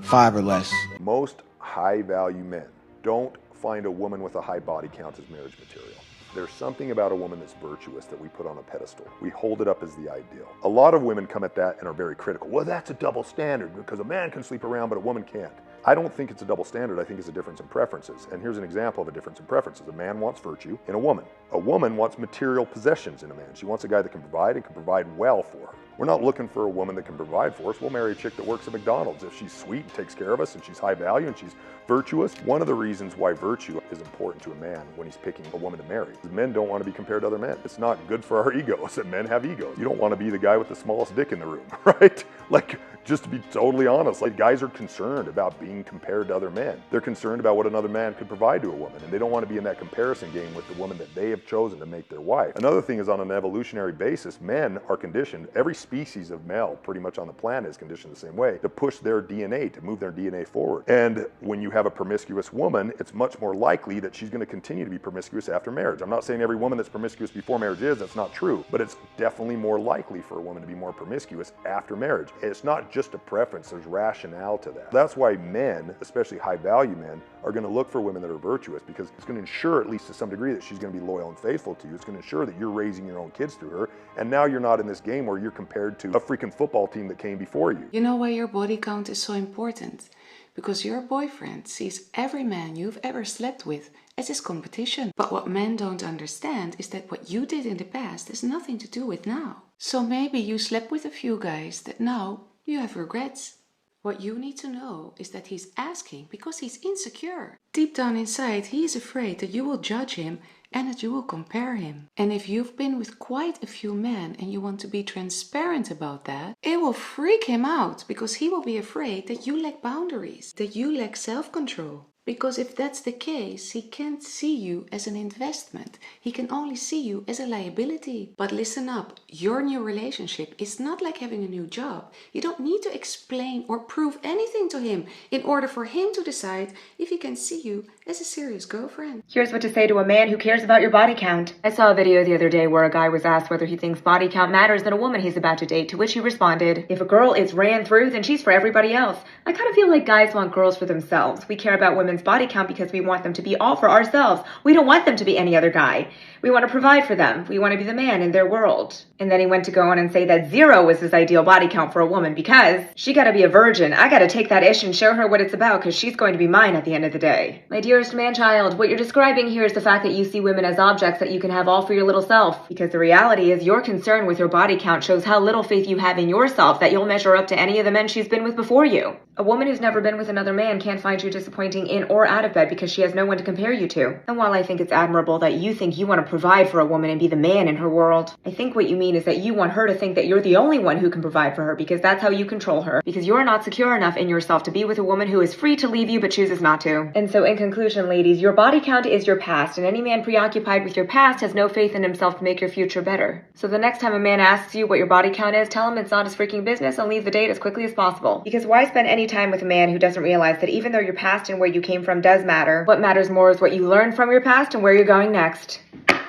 5 or less. Most high-value men don't find a woman with a high body count as marriage material. There's something about a woman that's virtuous that we put on a pedestal. We hold it up as the ideal. A lot of women come at that and are very critical. Well, that's a double standard because a man can sleep around but a woman can't. I don't think it's a double standard. I think it's a difference in preferences. And here's an example of a difference in preferences. A man wants virtue in a woman. A woman wants material possessions in a man. She wants a guy that can provide and can provide well for her. We're not looking for a woman that can provide for us. We'll marry a chick that works at McDonald's. If she's sweet and takes care of us and she's high value and she's virtuous. One of the reasons why virtue is important to a man when he's picking a woman to marry is men don't want to be compared to other men. It's not good for our egos that men have egos. You don't want to be the guy with the smallest dick in the room, right? Like, Just to be totally honest, like guys are concerned about being compared to other men. They're concerned about what another man could provide to a woman, and they don't want to be in that comparison game with the woman that they have chosen to make their wife. Another thing is, on an evolutionary basis, men are conditioned, every species of male pretty much on the planet is conditioned the same way, to push their DNA, to move their DNA forward. And when you have a promiscuous woman, it's much more likely that she's going to continue to be promiscuous after marriage. I'm not saying every woman that's promiscuous before marriage is, that's not true, but it's definitely more likely for a woman to be more promiscuous after marriage. It's not just a preference, there's rationale to that. That's why men, especially high value men, are going to look for women that are virtuous, because it's going to ensure, at least to some degree, that she's going to be loyal and faithful to you. It's going to ensure that you're raising your own kids through her, and now you're not in this game where you're compared to a freaking football team that came before you. You know why your body count is so important? Because your boyfriend sees every man you've ever slept with as his competition. But what men don't understand is that what you did in the past has nothing to do with now. So maybe you slept with a few guys that now you have regrets. What you need to know is that he's asking because he's insecure. Deep down inside, he is afraid that you will judge him and that you will compare him. And if you've been with quite a few men and you want to be transparent about that, it will freak him out, because he will be afraid that you lack boundaries, that you lack self-control. Because if that's the case, he can't see you as an investment. He can only see you as a liability. But listen up, your new relationship is not like having a new job. You don't need to explain or prove anything to him in order for him to decide if he can see you as a serious girlfriend. Here's what to say to a man who cares about your body count. I saw a video the other day where a guy was asked whether he thinks body count matters in a woman he's about to date, to which he responded, "If a girl is ran through, then she's for everybody else." I kind of feel like guys want girls for themselves. We care about women's body count because we want them to be all for ourselves. We don't want them to be any other guy. We want to provide for them. We want to be the man in their world. And then he went to go on and say that 0 was his ideal body count for a woman because she got to be a virgin. I got to take that ish and show her what it's about, because she's going to be mine at the end of the day. My dearest man-child, what you're describing here is the fact that you see women as objects that you can have all for your little self. Because the reality is your concern with your body count shows how little faith you have in yourself that you'll measure up to any of the men she's been with before you. A woman who's never been with another man can't find you disappointing in or out of bed because she has no one to compare you to. And while I think it's admirable that you think you want to provide for a woman and be the man in her world, I think what you mean is that you want her to think that you're the only one who can provide for her, because that's how you control her, because you're not secure enough in yourself to be with a woman who is free to leave you but chooses not to. And so in conclusion, ladies, your body count is your past, and any man preoccupied with your past has no faith in himself to make your future better. So the next time a man asks you what your body count is, tell him it's not his freaking business and leave the date as quickly as possible. Because why spend any time with a man who doesn't realize that even though your past and where you came from does matter, what matters more is what you learned from your past and where you're going next.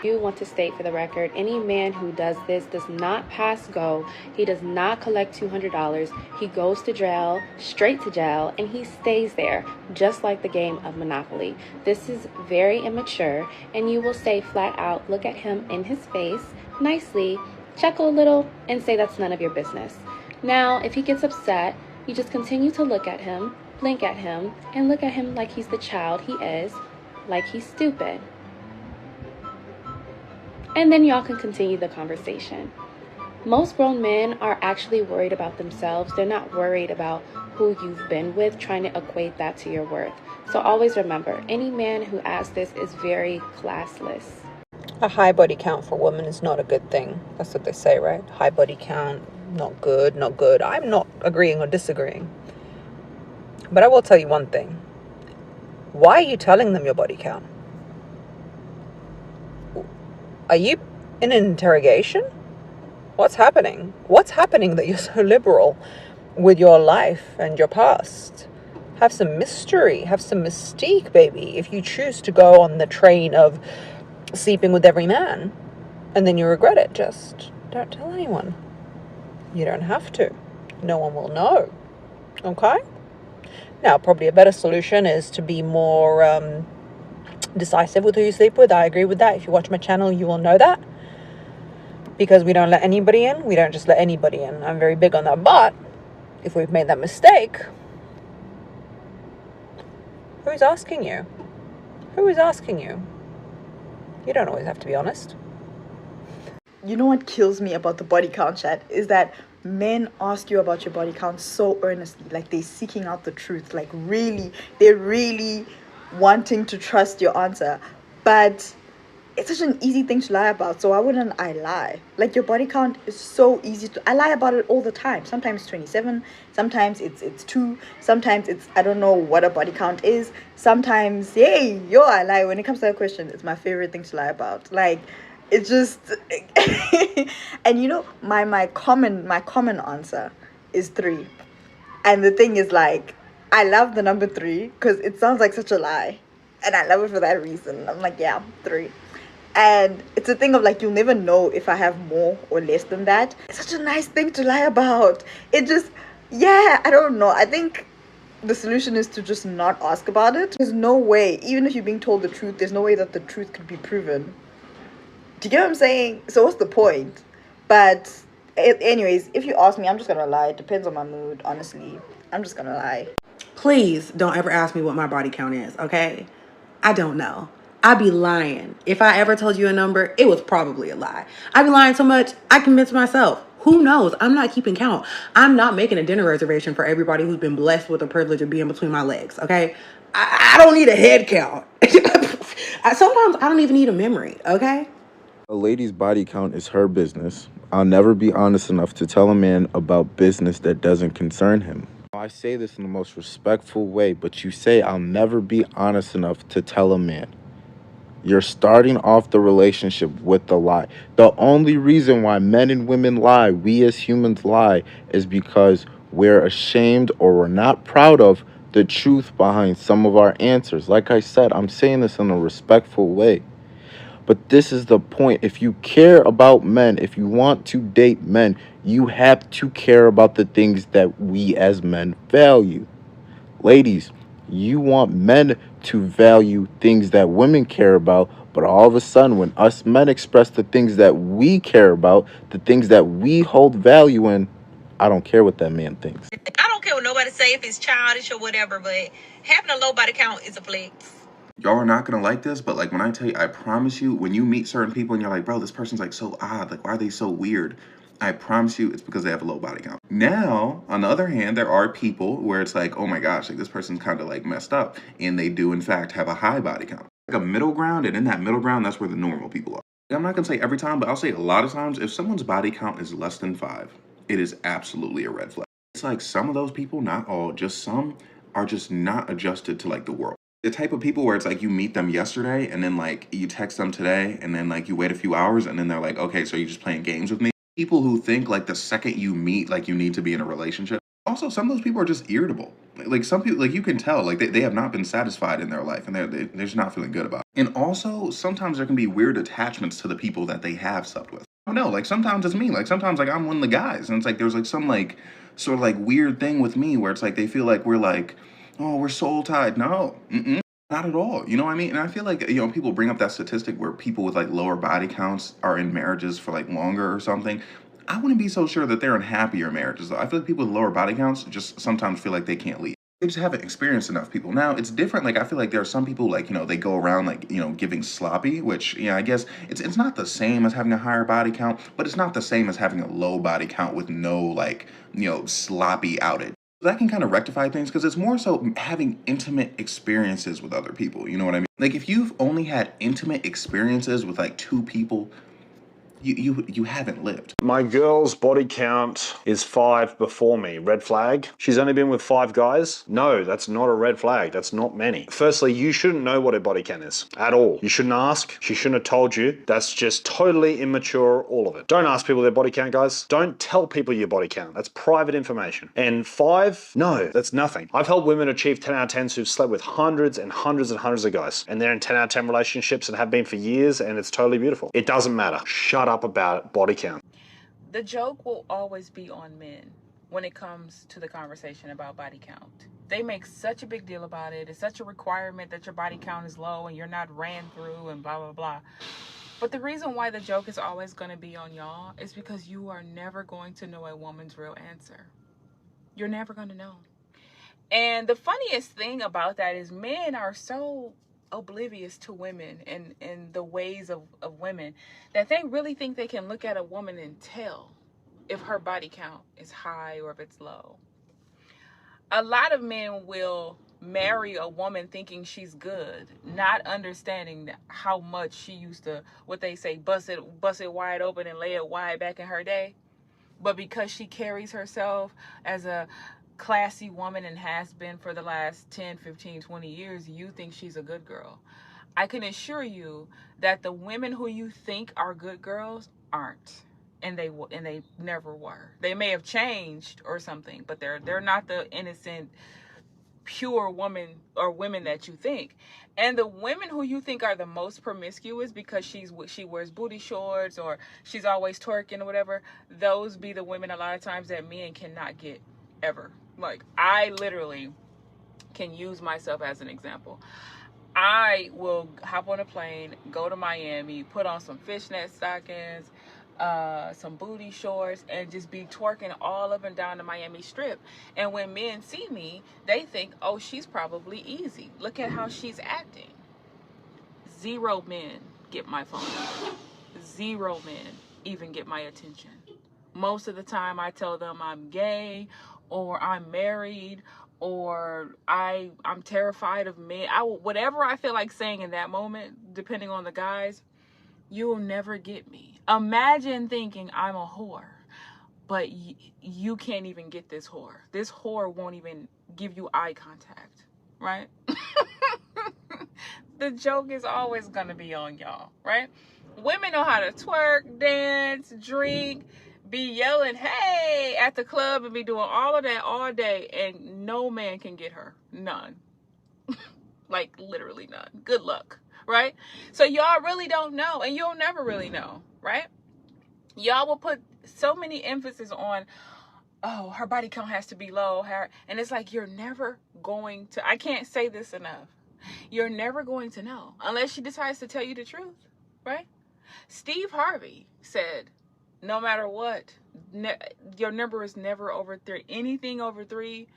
You want to state for the record, any man who does this does not pass go. He does not collect $200. He goes to jail, straight to jail, and he stays there, just like the game of Monopoly. This is very immature, and you will say flat out, look at him in his face, nicely, chuckle a little, and say that's none of your business. Now, if he gets upset, you just continue to look at him, blink at him, and look at him like he's the child he is, like he's stupid. And then y'all can continue the conversation. Most grown men are actually worried about themselves. They're not worried about who you've been with, trying to equate that to your worth. So always remember, any man who asks this is very classless. A high body count for women is not a good thing. That's what they say, right? High body count, not good, not good. I'm not agreeing or disagreeing. But I will tell you one thing. Why are you telling them your body count? Are you in an interrogation? What's happening? What's happening that you're so liberal with your life and your past? Have some mystery, have some mystique, baby. If you choose to go on the train of sleeping with every man and then you regret it, just don't tell anyone. You don't have to. No one will know. Okay? Now, probably a better solution is to be more decisive with who you sleep with. I agree with that. If you watch my channel, you will know that. Because we don't let anybody in. We don't just let anybody in. I'm very big on that. But if we've made that mistake, who's asking you? Who is asking you? You don't always have to be honest. You know what kills me about the body count chat is that men ask you about your body count so earnestly, like they're seeking out the truth, like really, they're really wanting to trust your answer. But it's such an easy thing to lie about, so why wouldn't I lie? Like, your body count is so easy to, I lie about it all the time. Sometimes 27, sometimes it's 2, sometimes it's, I don't know what a body count is. Sometimes, hey, I lie. When it comes to that question, it's my favorite thing to lie about. Like, it's just and my common answer is 3. And the thing is, like, I love the number 3 because it sounds like such a lie, and I love it for that reason. I'm like, yeah, 3. And it's a thing of, like, you'll never know if I have more or less than that. It's such a nice thing to lie about. It just, I don't know. I think the solution is to just not ask about it. There's no way, even if you're being told the truth, there's no way that the truth could be proven. Do you get what I'm saying? So what's the point? But anyways, if you ask me, I'm just gonna lie. It depends on my mood, honestly. I'm just gonna lie. Please don't ever ask me what my body count is, okay? I don't know. I'd be lying. If I ever told you a number, it was probably a lie. I'd be lying so much, I convinced myself. Who knows? I'm not keeping count. I'm not making a dinner reservation for everybody who's been blessed with the privilege of being between my legs, okay? I don't need a head count. Sometimes I don't even need a memory, okay? A lady's body count is her business. I'll never be honest enough to tell a man about business that doesn't concern him. I say this in the most respectful way, but you say I'll never be honest enough to tell a man. You're starting off the relationship with the lie. The only reason why men and women lie, we as humans lie, is because we're ashamed or we're not proud of the truth behind some of our answers. Like I said, I'm saying this in a respectful way. But this is the point. If you care about men, if you want to date men, you have to care about the things that we as men value. Ladies, you want men to value things that women care about, but all of a sudden when us men express the things that we care about, the things that we hold value in, I don't care what that man thinks. I don't care what nobody say if it's childish or whatever, but having a low body count is a flex. Y'all are not gonna like this, but like when I tell you, I promise you, when you meet certain people and you're like, bro, this person's like so odd, like why are they so weird? I promise you it's because they have a low body count. Now, on the other hand, there are people where it's like, oh my gosh, like this person's kind of like messed up, and they do in fact have a high body count. Like a middle ground, and in that middle ground, that's where the normal people are. I'm not gonna say every time, but I'll say a lot of times, if someone's body count is less than 5, it is absolutely a red flag. It's like some of those people, not all, just some, are just not adjusted to like the world. The type of people where it's like you meet them yesterday and then like you text them today and then like you wait a few hours and then they're like, okay, so you're just playing games with me. People who think like the second you meet, like you need to be in a relationship. Also, some of those people are just irritable. Like some people, like you can tell, like they have not been satisfied in their life and they're just not feeling good about it. And also sometimes there can be weird attachments to the people that they have slept with. I don't know, like sometimes it's me. Like sometimes like I'm one of the guys and it's like there's like some like sort of like weird thing with me where it's like they feel like we're like, oh, we're soul tied. No, not at all. You know what I mean? And I feel like, people bring up that statistic where people with like lower body counts are in marriages for like longer or something. I wouldn't be so sure that they're in happier marriages though. I feel like people with lower body counts just sometimes feel like they can't leave. They just haven't experienced enough people. Now, it's different. Like, I feel like there are some people, like, they go around, like, giving sloppy, which, I guess it's not the same as having a higher body count, but it's not the same as having a low body count with no, like, sloppy outage. That can kind of rectify things because it's more so having intimate experiences with other people. You know what I mean? Like, if you've only had intimate experiences with, like, 2 people, you haven't lived. My girl's body count is 5 before me. Red flag. She's only been with 5 guys. No, that's not a red flag. That's not many. Firstly, you shouldn't know what her body count is at all. You shouldn't ask. She shouldn't have told you. That's just totally immature, all of it. Don't ask people their body count, guys. Don't tell people your body count. That's private information. And 5, no, that's nothing. I've helped women achieve 10 out of 10s who've slept with hundreds and hundreds and hundreds of guys. And they're in 10 out of 10 relationships and have been for years, and it's totally beautiful. It doesn't matter. Shut up about body count. The joke will always be on men when it comes to the conversation about body count. They make such a big deal about it. It's such a requirement that your body count is low and you're not ran through and blah, blah, blah. But the reason why the joke is always going to be on y'all is because you are never going to know a woman's real answer. You're never going to know. And the funniest thing about that is men are so oblivious to women and the ways of women that they really think they can look at a woman and tell if her body count is high or if it's low. A lot of men will marry a woman thinking she's good, not understanding how much she used to, what they say, bust it wide open and lay it wide back in her day. But because she carries herself as a classy woman and has been for the last 10, 15, 20 years, you think she's a good girl. I can assure you that the women who you think are good girls aren't. And they never were. They may have changed or something, but they're not the innocent, pure woman or women that you think. And the women who you think are the most promiscuous because she wears booty shorts or she's always twerking or whatever, those be the women a lot of times that men cannot get ever. Like, I literally can use myself as an example. I will hop on a plane, go to Miami, put on some fishnet stockings, some booty shorts, and just be twerking all up and down the Miami Strip. And when men see me, they think, oh, she's probably easy. Look at how she's acting. 0 men get my phone number. 0 men even get my attention. Most of the time I tell them I'm gay or I'm married or I'm terrified of men. Whatever I feel like saying in that moment, depending on the guys, you'll never get me. Imagine thinking I'm a whore, but you can't even get this whore. This whore won't even give you eye contact, right? The joke is always going to be on y'all, right? Women know how to twerk, dance, drink, be yelling, hey, at the club and be doing all of that all day, and no man can get her. None. Like, literally none. Good luck. Right? So y'all really don't know, and you'll never really know, right? Y'all will put so many emphasis on, oh, her body count has to be low, and it's like, you're never going to, I can't say this enough, you're never going to know unless she decides to tell you the truth, right? Steve Harvey said, no matter what, your number is never over 3. Anything over 3,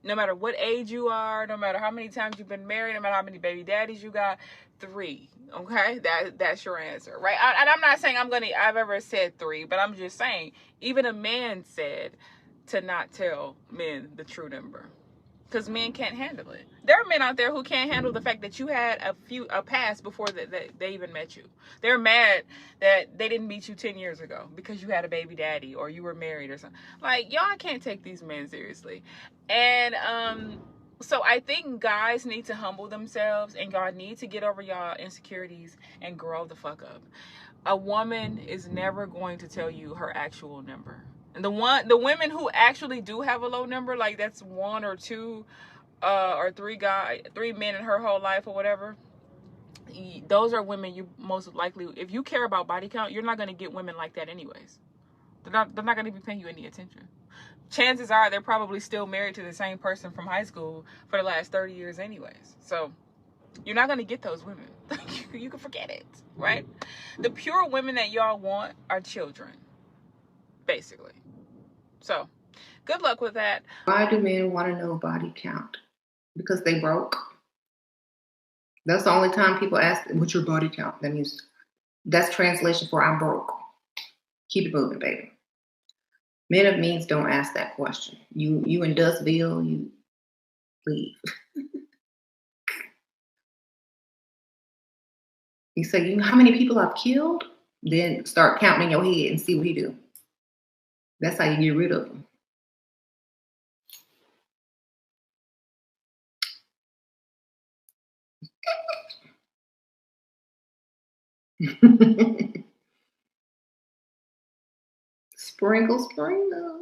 no matter what age you are, no matter how many times you've been married, no matter how many baby daddies you got, 3. Okay, that's your answer, right? And I'm not saying I've ever said 3, but I'm just saying, even a man said to not tell men the true number, because men can't handle it. There are men out there who can't handle the fact that you had a past before that they even met you. They're mad that they didn't meet you 10 years ago because you had a baby daddy or you were married or something. Like, y'all can't take these men seriously. And so I think guys need to humble themselves, and y'all need to get over y'all insecurities and grow the fuck up. A woman is never going to tell you her actual number. And the women who actually do have a low number, like that's 1 or 2 or 3 men in her whole life or whatever, those are women you most likely, if you care about body count, you're not going to get women like that anyways. They're not going to be paying you any attention. Chances are they're probably still married to the same person from high school for the last 30 years anyways. So you're not going to get those women. You can forget it, right? The pure women that y'all want are children, basically. So good luck with that. Why do men want to know body count? Because they broke. That's the only time people ask, what's your body count? That means, that's translation for I'm broke. Keep it moving, baby. Men of means don't ask that question. You in Dustville, you leave. You say, you know how many people I've killed? Then start counting in your head and see what you do. That's how you get rid of them. Sprinkle, sprinkle.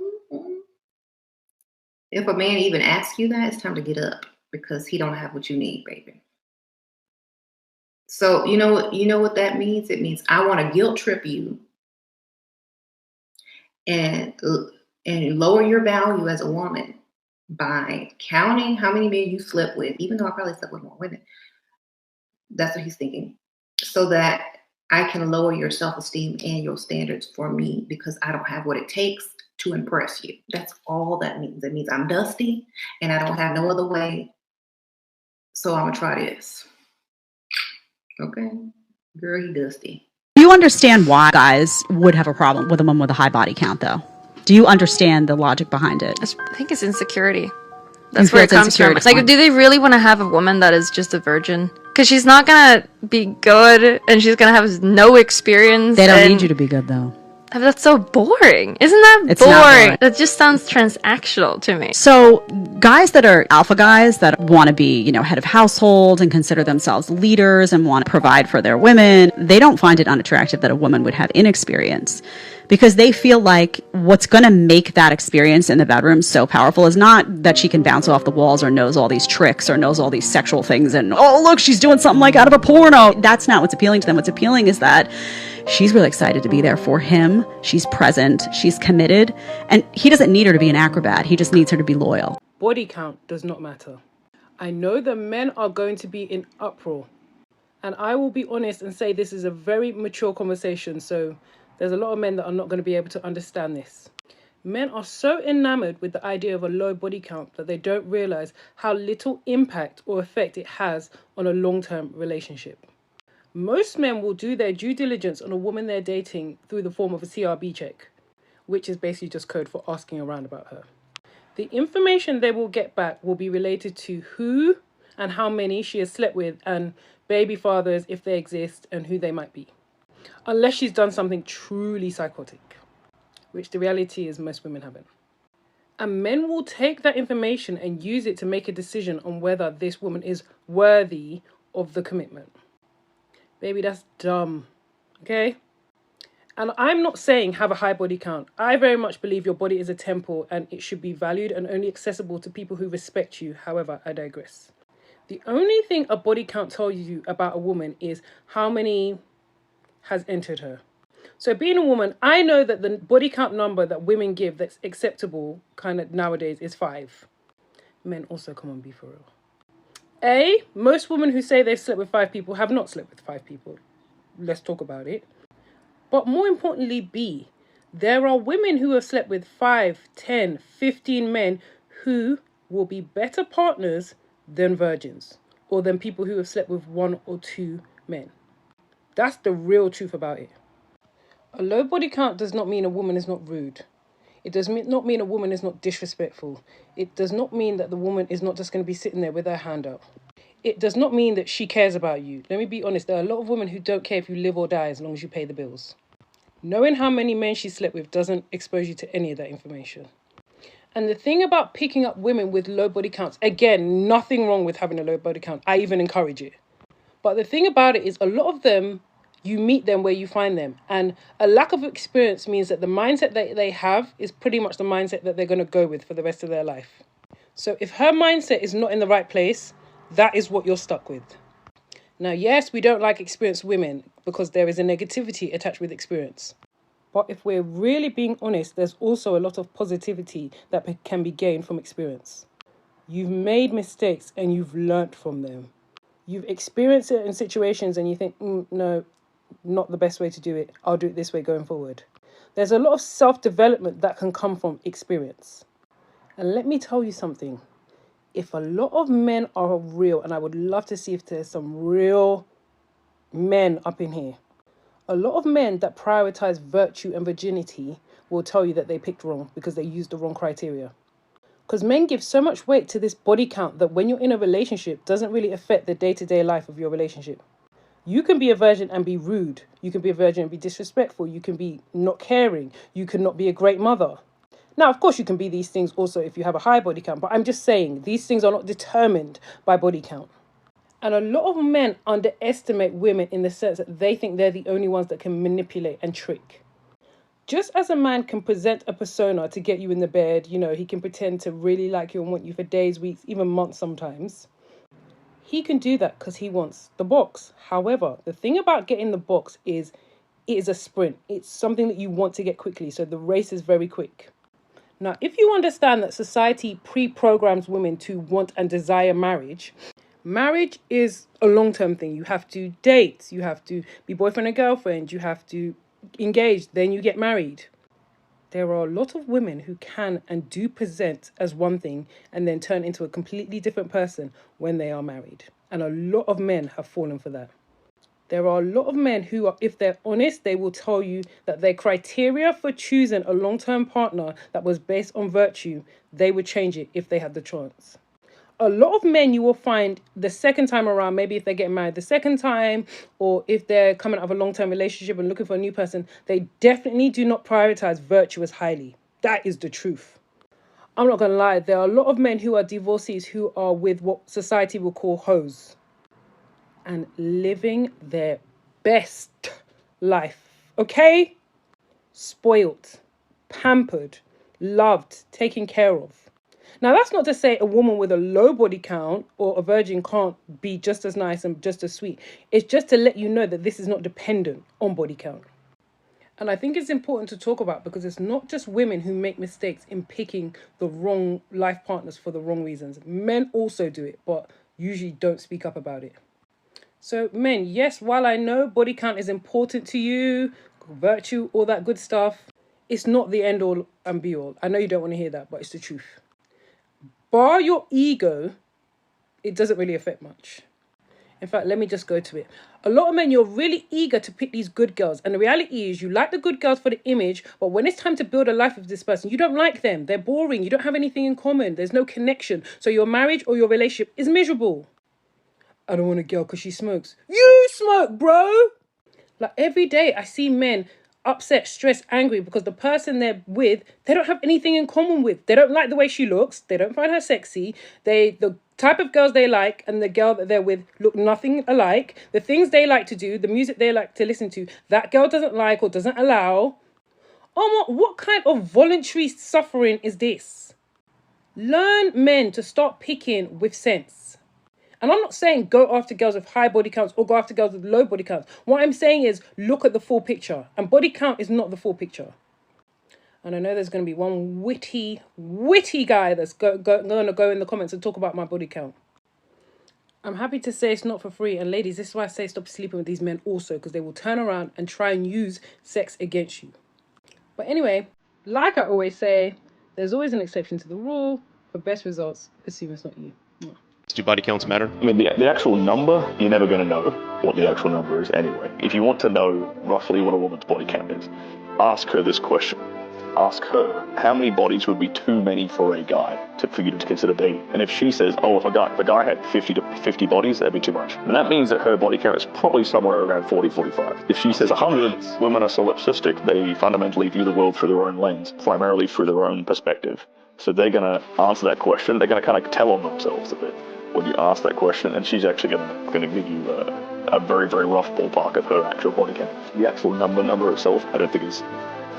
If a man even asks you that, it's time to get up because he don't have what you need, baby. So you know what that means? It means I want to guilt trip you and lower your value as a woman by counting how many men you slept with, even though I probably slept with more women. That's what he's thinking. So that I can lower your self-esteem and your standards for me because I don't have what it takes to impress you. That's all that means. It means I'm dusty and I don't have no other way. So I'm gonna try this. Okay, girl, you dusty. Do you understand why guys would have a problem with a high body count, though? Do you understand the logic behind it? I think it's insecurity. That's where it comes from. Like, do they really want to have a woman that is just a virgin? Because she's not gonna be good, and she's gonna have no experience. They don't need you to be good, though. That's so boring. Isn't that It's not boring? That just sounds transactional to me. So guys that are alpha guys that want to be, you know, head of household and consider themselves leaders and want to provide for their women, they don't find it unattractive that a woman would have inexperience, because they feel like what's going to make that experience in the bedroom so powerful is not that she can bounce off the walls or knows all these tricks or knows all these sexual things and, oh, look, she's doing something like out of a porno. That's not what's appealing to them. What's appealing is that she's really excited to be there for him. She's present. She's committed. And he doesn't need her to be an acrobat. He just needs her to be loyal. Body count does not matter. I know that men are going to be in uproar. And I will be honest and say this is a very mature conversation. So there's a lot of men that are not going to be able to understand this. Men are so enamored with the idea of a low body count that they don't realize how little impact or effect it has on a long-term relationship. Most men will do their due diligence on a woman they're dating through the form of a CRB check, which is basically just code for asking around about her. The information they will get back will be related to who and how many she has slept with and baby fathers, if they exist, and who they might be. Unless she's done something truly psychotic, which the reality is most women haven't. And men will take that information and use it to make a decision on whether this woman is worthy of the commitment. Baby, that's dumb, okay? And I'm not saying have a high body count. I very much believe your body is a temple and it should be valued and only accessible to people who respect you. However, I digress. The only thing a body count tells you about a woman is how many has entered her. So being a woman, I know that the body count number that women give that's acceptable kind of nowadays is 5. Men also, come on, be for real. A, most women who say they've slept with 5 people have not slept with 5 people. Let's talk about it. But more importantly, B, there are women who have slept with 5, 10, 15 men who will be better partners than virgins or than people who have slept with 1 or 2 men. That's the real truth about it. A low body count does not mean a woman is not rude. It does not mean a woman is not disrespectful. It does not mean that the woman is not just going to be sitting there with her hand up. It does not mean that she cares about you. Let me be honest, there are a lot of women who don't care if you live or die as long as you pay the bills. Knowing how many men she slept with doesn't expose you to any of that information. And the thing about picking up women with low body counts, again, nothing wrong with having a low body count. I even encourage it. But the thing about it is a lot of them, you meet them where you find them. And a lack of experience means that the mindset that they have is pretty much the mindset that they're going to go with for the rest of their life. So if her mindset is not in the right place, that is what you're stuck with. Now, yes, we don't like experienced women because there is a negativity attached with experience. But if we're really being honest, there's also a lot of positivity that can be gained from experience. You've made mistakes and you've learnt from them. You've experienced it in situations and you think, no, not the best way to do it. I'll do it this way going forward. There's a lot of self-development that can come from experience. And let me tell you something. If a lot of men are real, and I would love to see if there's some real men up in here, a lot of men that prioritize virtue and virginity will tell you that they picked wrong because they used the wrong criteria. Because men give so much weight to this body count that when you're in a relationship, doesn't really affect the day-to-day life of your relationship. You can be a virgin and be rude. You can be a virgin and be disrespectful. You can be not caring. You can not be a great mother. Now, of course, you can be these things also if you have a high body count. But I'm just saying, these things are not determined by body count. And a lot of men underestimate women in the sense that they think they're the only ones that can manipulate and trick. Just as a man can present a persona to get you in the bed, you know, he can pretend to really like you and want you for days, weeks, even months sometimes. He can do that because he wants the box. However, the thing about getting the box is it is a sprint. It's something that you want to get quickly. So the race is very quick. Now, if you understand that society pre-programs women to want and desire marriage, marriage is a long-term thing. You have to date. You have to be boyfriend and girlfriend. You have to engage. Then you get married. There are a lot of women who can and do present as one thing and then turn into a completely different person when they are married. And a lot of men have fallen for that. There are a lot of men who are, if they're honest, they will tell you that their criteria for choosing a long-term partner that was based on virtue, they would change it if they had the chance. A lot of men you will find the second time around, maybe if they're getting married the second time, or if they're coming out of a long-term relationship and looking for a new person, they definitely do not prioritize virtue as highly. That is the truth. I'm not going to lie, there are a lot of men who are divorcees who are with what society will call hoes and living their best life, okay? Spoiled, pampered, loved, taken care of. Now, that's not to say a woman with a low body count or a virgin can't be just as nice and just as sweet. It's just to let you know that this is not dependent on body count. And I think it's important to talk about because it's not just women who make mistakes in picking the wrong life partners for the wrong reasons. Men also do it, but usually don't speak up about it. So men, yes, while I know body count is important to you, virtue, all that good stuff, it's not the end all and be all. I know you don't want to hear that, but it's the truth. Bar your ego, it doesn't really affect much. In fact, let me just go to it. A lot of men, you're really eager to pick these good girls. And the reality is you like the good girls for the image, but when it's time to build a life with this person, you don't like them. They're boring. You don't have anything in common. There's no connection. So your marriage or your relationship is miserable. I don't want a girl because she smokes. You smoke, bro! Like every day I see men upset, stressed, angry because the person they're with, they don't have anything in common with. They don't like the way she looks. They don't find her sexy. The type of girls they like and the girl that they're with look nothing alike. The things they like to do, the music they like to listen to, that girl doesn't like or doesn't allow. Oh, what kind of voluntary suffering is this? Learn men to start picking with sense. And I'm not saying go after girls with high body counts or go after girls with low body counts. What I'm saying is look at the full picture. And body count is not the full picture. And I know there's going to be one witty guy that's going to go in the comments and talk about my body count. I'm happy to say it's not for free. And ladies, this is why I say stop sleeping with these men also. Because they will turn around and try and use sex against you. But anyway, like I always say, there's always an exception to the rule. For best results, assume it's not you. Do body counts matter? I mean, the actual number, you're never going to know what the actual number is anyway. If you want to know roughly what a woman's body count is, ask her this question. Ask her, how many bodies would be too many for a guy for you to consider dating? And if she says, oh, if a guy had 50 bodies, that'd be too much. And that means that her body count is probably somewhere around 40, 45. If she says 100, women are solipsistic. They fundamentally view the world through their own lens, primarily through their own perspective. So they're going to answer that question. They're going to kind of tell on themselves a bit when you ask that question, and she's actually going to give you a very, very rough ballpark of her actual body count. The actual number itself, I don't think is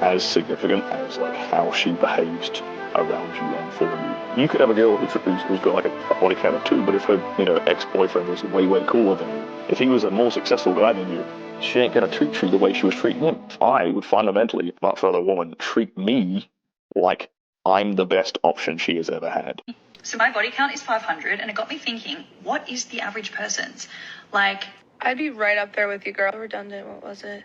as significant as like how she behaves around you and for you. You could have a girl who's got like a body count of 2, but if her ex-boyfriend was way cooler than you, if he was a more successful guy than you, she ain't gonna treat you the way she was treating him. I would fundamentally, if that other woman, treat me like I'm the best option she has ever had. So my body count is 500, and it got me thinking, what is the average person's? Like, I'd be right up there with you, girl. Redundant, what was it?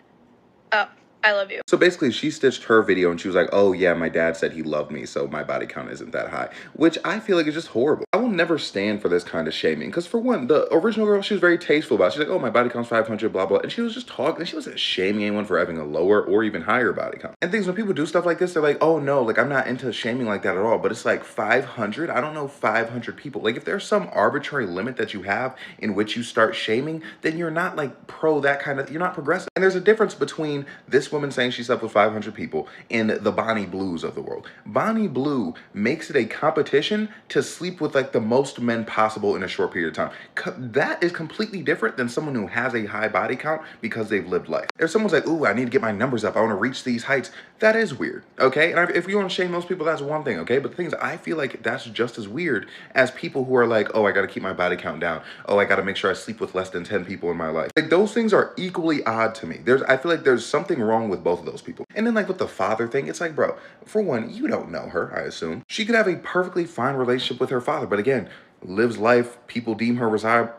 Oh, I love you. So basically, she stitched her video and she was like, oh yeah, my dad said he loved me, so my body count isn't that high. Which I feel like is just horrible. I will never stand for this kind of shaming. Because for one, the original girl, she was very tasteful about it. She's like, oh, my body count's 500, blah, blah. And she was just talking, and she wasn't shaming anyone for having a lower or even higher body count. And things, when people do stuff like this, they're like, oh no, like I'm not into shaming like that at all. But it's like 500? I don't know 500 people. Like if there's some arbitrary limit that you have in which you start shaming, then you're not like pro that kind of, you're not progressive. And there's a difference between this woman saying she slept with 500 people and the Bonnie Blues of the world. Bonnie Blue makes it a competition to sleep with like the most men possible in a short period of time. That is completely different than someone who has a high body count because they've lived life. If someone's like, ooh, I need to get my numbers up, I want to reach these heights, that is weird, okay? And if you want to shame those people, that's one thing, okay? But the thing is, I feel like that's just as weird as people who are like, oh, I got to keep my body count down. Oh, I got to make sure I sleep with less than 10 people in my life. Like those things are equally odd to me. I feel like there's something wrong with both of those people. And then like with the father thing, it's like, bro, for one, you don't know her, I assume. She could have a perfectly fine relationship with her father, but again, lives life, people deem her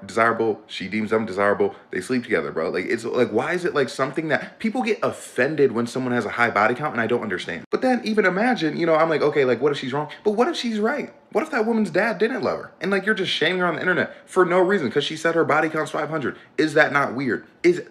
desirable, she deems them desirable, they sleep together, bro. Like, it's like, why is it like something that people get offended when someone has a high body count, and I don't understand. But then even imagine, I'm like, okay, like what if she's wrong? But what if she's right? What if that woman's dad didn't love her? And like you're just shaming her on the internet for no reason because she said her body count's 500. Is that not weird? It's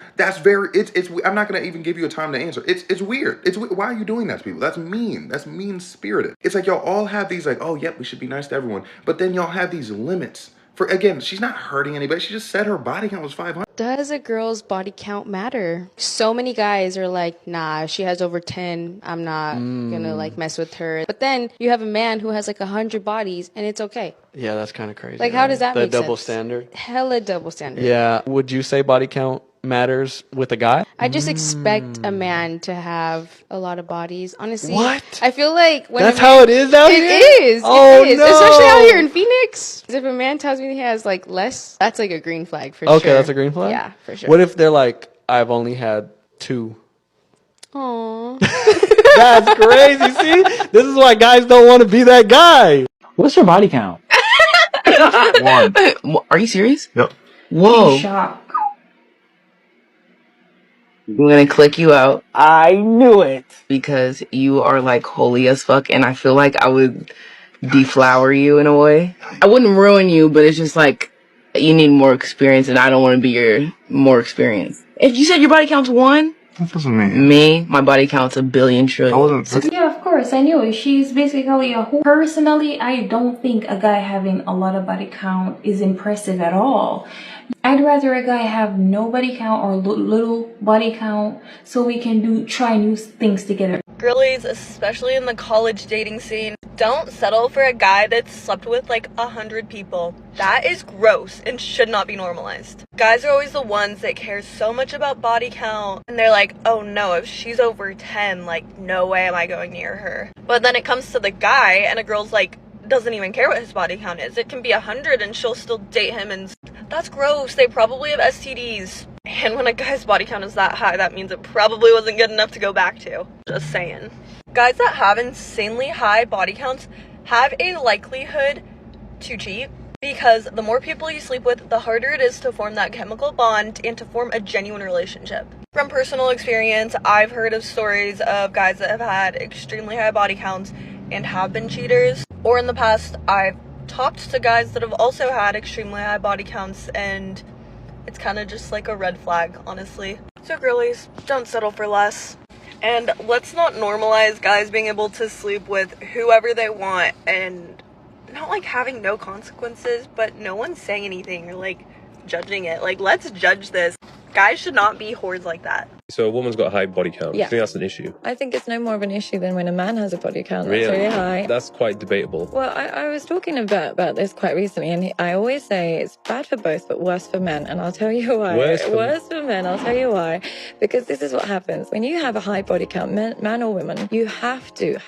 I'm not gonna even give you a time to answer. It's weird. Why are you doing that to people? That's mean. That's mean spirited. It's like y'all all have these like, oh yep, we should be nice to everyone, but then y'all have these limits. For again, she's not hurting anybody. She just said her body count was 500. Does a girl's body count matter? So many guys are like, nah, if she has over 10, I'm not gonna like mess with her. But then you have a man who has like 100 bodies and it's okay. Yeah, that's kind of crazy. Like, how does that make sense? The double standard. Hella double standard. Yeah. Would you say body count matters with a guy? I just expect a man to have a lot of bodies. Honestly, What? I feel like when That's a man, how it is out here? It is. Oh, it is. no. Especially out here in Phoenix. If a man tells me he has like less, that's like a green flag for sure. Okay, that's a green flag? Yeah, for sure. What if they're like, I've only had 2? Aww. That's crazy. See? This is why guys don't want to be that guy. What's your body count? 1. Are you serious? Yep. Whoa. Shock. I'm gonna click you out. I knew it. Because you are like holy as fuck, and I feel like I would deflower you in a way. I wouldn't ruin you, but it's just like you need more experience, and I don't want to be your more experience. If you said your body count's 1, That doesn't mean. me, my body count's a billion trillion. I wasn't. Yeah, of course, I knew it. She's basically a whore. Personally, I don't think a guy having a lot of body count is impressive at all. I'd rather a guy have no body count or little body count so we can try new things together. Girlies, especially in the college dating scene, don't settle for a guy that's slept with like 100 people. That is gross and should not be normalized. Guys are always the ones that care so much about body count, and they're like, oh no, if she's over 10, like no way am I going near her. But then it comes to the guy and a girl's like, doesn't even care what his body count is. It can be 100 and she'll still date him, and that's gross. They probably have STDs. And when a guy's body count is that high, that means it probably wasn't good enough to go back to. Just saying. Guys that have insanely high body counts have a likelihood to cheat, because the more people you sleep with, the harder it is to form that chemical bond and to form a genuine relationship. From personal experience, I've heard of stories of guys that have had extremely high body counts and have been cheaters. Or in the past, I've talked to guys that have also had extremely high body counts, and it's kind of just like a red flag, honestly. So girlies, don't settle for less. And let's not normalize guys being able to sleep with whoever they want and not like having no consequences, but no one's saying anything or like judging it. Like, let's judge this. Guys should not be whores like that. So a woman's got a high body count. Yeah. I think that's an issue. I think it's no more of an issue than when a man has a body count that's Really? really high. That's quite debatable. Well, I was talking about this quite recently, and I always say it's bad for both, but worse for men. And I'll tell you why. Worse for men, I'll tell you why. Because this is what happens. When you have a high body count, man or woman, you have to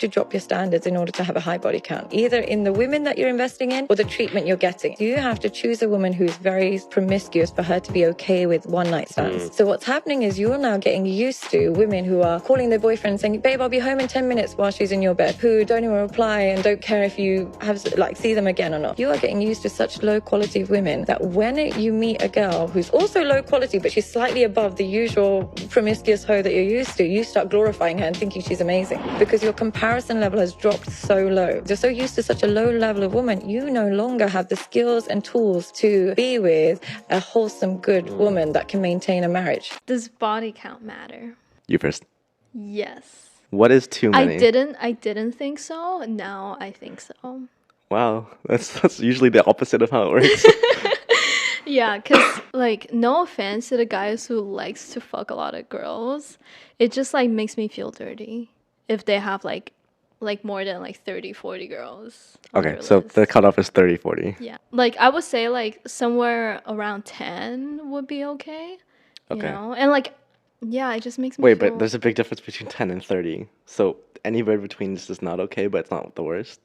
drop your standards in order to have a high body count, either in the women that you're investing in or the treatment you're getting. You have to choose a woman who's very promiscuous for her to be okay with one-night stands. So what's happening is you're now getting used to women who are calling their boyfriend saying, babe, I'll be home in 10 minutes while she's in your bed, who don't even reply and don't care if you have see them again or not. You are getting used to such low quality of women that when you meet a girl who's also low quality, but she's slightly above the usual promiscuous hoe that you're used to, you start glorifying her and thinking she's amazing because your comparison level has dropped so low. You're so used to such a low level of woman, you no longer have the skills and tools to be with a wholesome, good woman that can maintain a marriage. Does body count matter? You first. Yes. What is too many? I didn't think so. Now I think so. Wow, that's usually the opposite of how it works. Yeah, because, like, no offense to the guys who likes to fuck a lot of girls. It just, like, makes me feel dirty if they have, like more than, like, 30, 40 girls. Okay, so the cutoff is 30, 40. Yeah. Like, I would say, like, somewhere around 10 would be okay. Okay. You know? And, like, yeah, it just makes me Wait, feel... but there's a big difference between 10 and 30. So anywhere between is just not okay, but it's not the worst.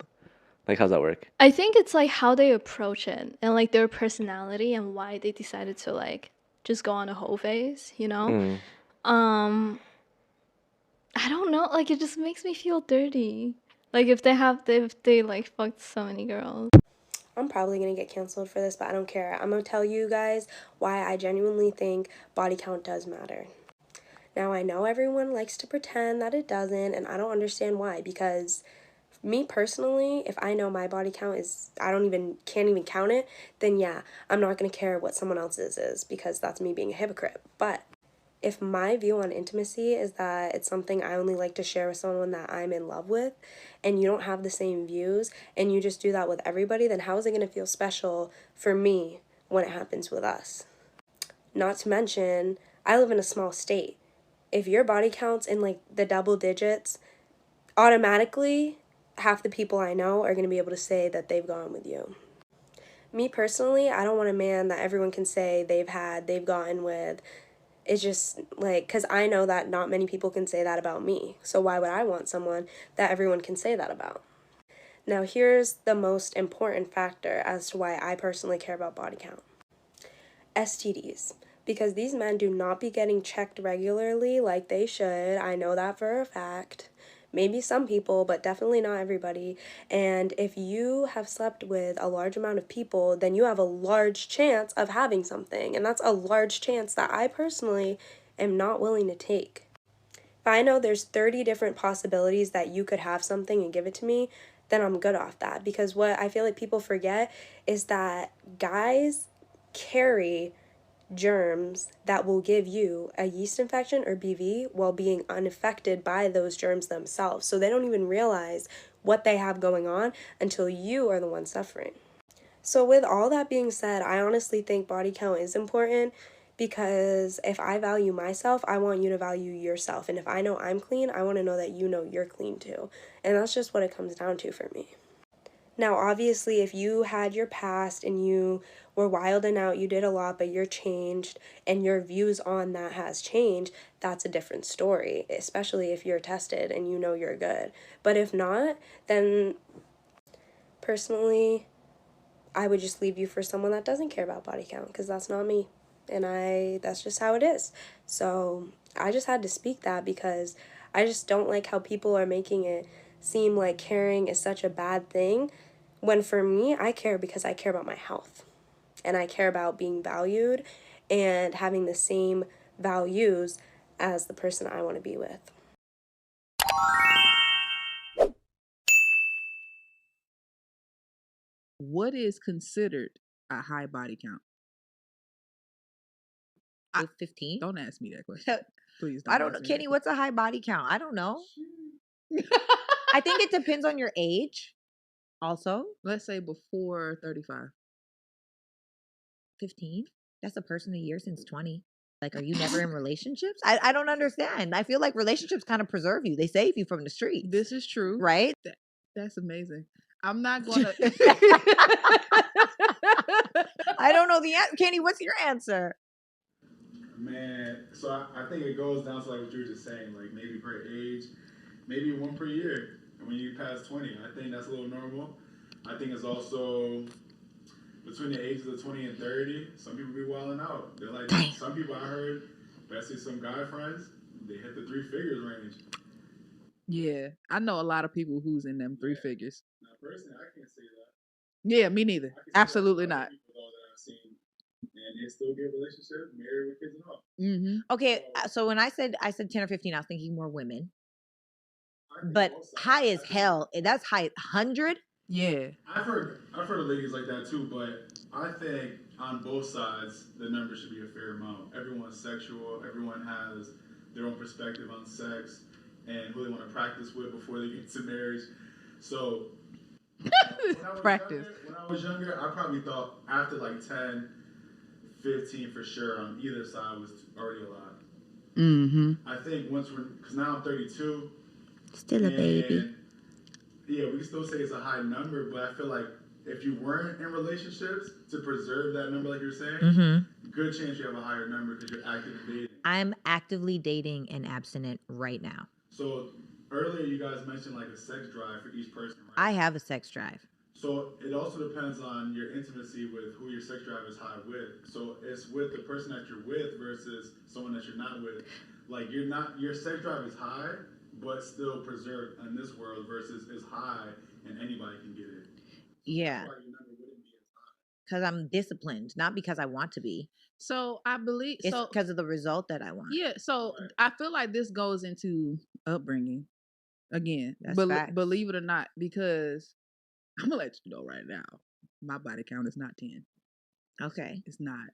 Like, how's that work? I think it's, like, how they approach it and, like, their personality and why they decided to, like, just go on a whole phase, you know? I don't know, like, it just makes me feel dirty. Like, if they like, fucked so many girls. I'm probably gonna get canceled for this, but I don't care. I'm gonna tell you guys why I genuinely think body count does matter. Now, I know everyone likes to pretend that it doesn't, and I don't understand why, because Me personally, if I know my body count is, can't even count it, then yeah, I'm not going to care what someone else's is, because that's me being a hypocrite. But if my view on intimacy is that it's something I only like to share with someone that I'm in love with, and you don't have the same views, and you just do that with everybody, then how is it going to feel special for me when it happens with us? Not to mention, I live in a small state. If your body count's in like the double digits, automatically half the people I know are going to be able to say that they've gone with you. Me personally, I don't want a man that everyone can say they've gotten with. It's just like, because I know that not many people can say that about me. So why would I want someone that everyone can say that about? Now here's the most important factor as to why I personally care about body count. STDs. Because these men do not be getting checked regularly like they should. I know that for a fact. Maybe some people, but definitely not everybody. And if you have slept with a large amount of people, then you have a large chance of having something. And that's a large chance that I personally am not willing to take. If I know there's 30 different possibilities that you could have something and give it to me, then I'm good off that. Because what I feel like people forget is that guys carry germs that will give you a yeast infection or BV while being unaffected by those germs themselves. So they don't even realize what they have going on until you are the one suffering. So with all that being said, I honestly think body count is important, because if I value myself, I want you to value yourself. And if I know I'm clean, I want to know that you know you're clean too. And that's just what it comes down to for me. Now, obviously, if you had your past and you were wild and out, you did a lot, but you're changed and your views on that has changed, that's a different story, especially if you're tested and you know you're good. But if not, then personally, I would just leave you for someone that doesn't care about body count, because that's not me. And that's just how it is. So I just had to speak that, because I just don't like how people are making it seem like caring is such a bad thing, when for me, I care because I care about my health. And I care about being valued and having the same values as the person I want to be with. What is considered a high body count? 15? Don't ask me that question. Please don't. I don't know. Kenny, what's a high body count? I don't know. I think it depends on your age. Also, let's say before 35. 15? That's a person a year since 20. Like, are you never in relationships? I don't understand. I feel like relationships kind of preserve you. They save you from the streets. This is true. Right? That's amazing. I'm not going to. I don't know the answer. Kenny, what's your answer? Man, so I think it goes down to like what you were just saying, like maybe per age, maybe one per year. And when you pass 20, I think that's a little normal. I think it's also between the ages of 20 and 30, some people be wilding out. They're like, some people I heard, especially some guy friends, they hit the 3 figures range. Yeah, I know a lot of people who's in them 3 figures. Now, personally, I can't say that. Yeah, me neither. Absolutely not. People though that I've seen, and they still get relationships, married with kids and all. Mm-hmm. Okay, so when I said 10 or 15, I was thinking more women. But high as hell. That's high. 100? Yeah. I've heard of ladies like that too, but I think on both sides the number should be a fair amount. Everyone's sexual. Everyone has their own perspective on sex and who they want to practice with before they get to marriage. So when I was younger, I probably thought after like 10, 15 for sure on either side was already a lot. Mm-hmm. I think because now I'm 32. Still a baby. Yeah, we can still say it's a high number, but I feel like if you weren't in relationships, to preserve that number like you're saying, good chance you have a higher number because you're actively dating. I'm actively dating and abstinent right now. So earlier you guys mentioned like a sex drive for each person, right? I have a sex drive. So it also depends on your intimacy with who your sex drive is high with. So it's with the person that you're with versus someone that you're not with. Like your sex drive is high, but still preserved in this world versus is high and anybody can get it. Yeah. Because I'm disciplined, not because I want to be. So I believe it's because of the result that I want. Yeah. So I feel like this goes into upbringing. Again, That's facts. believe it or not, because I'm gonna let you know right now, my body count is not 10. Okay. It's not.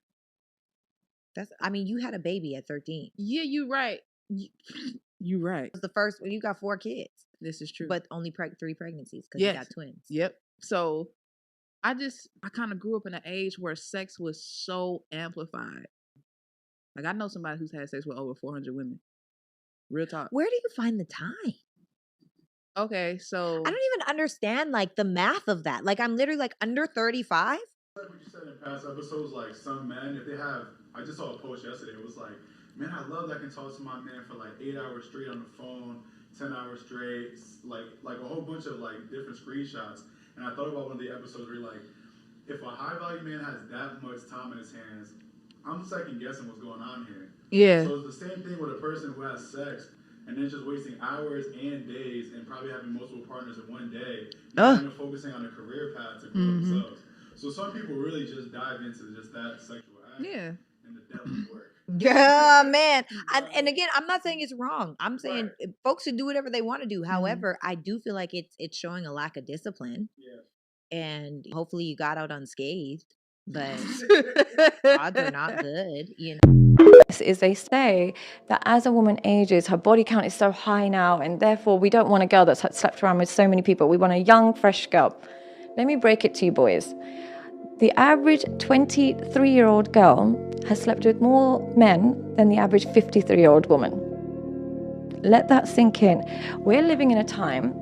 I mean, you had a baby at 13. Yeah, you right. You right. It was the first when you got 4 kids. This is true. But only 3 pregnancies because Yes. you got twins. Yep. So I kind of grew up in an age where sex was so amplified. Like, I know somebody who's had sex with over 400 women. Real talk. Where do you find the time? Okay, so I don't even understand like the math of that. Like, I'm literally like under 35. Like what you said in past episodes, like some men, if they have, I just saw a post yesterday. It was like, man, I love that I can talk to my man for like 8 hours straight on the phone, 10 hours straight, like a whole bunch of like different screenshots. And I thought about one of the episodes where like, if a high value man has that much time in his hands, I'm second guessing what's going on here. Yeah. So it's the same thing with a person who has sex and then just wasting hours and days and probably having multiple partners in one day, and then focusing on a career path to grow themselves. So some people really just dive into just that sexual act. Yeah. And the devil's work. Yeah, man. And again, I'm not saying it's wrong. I'm saying folks should do whatever they want to do. However, I do feel like it's showing a lack of discipline. Yeah. And hopefully you got out unscathed, but odds are not good, you know. Is they say that as a woman ages, her body count is so high now, and therefore we don't want a girl that's slept around with so many people. We want a young, fresh girl. Let me break it to you, boys. The average 23-year-old girl has slept with more men than the average 53-year-old woman. Let that sink in. We're living in a time,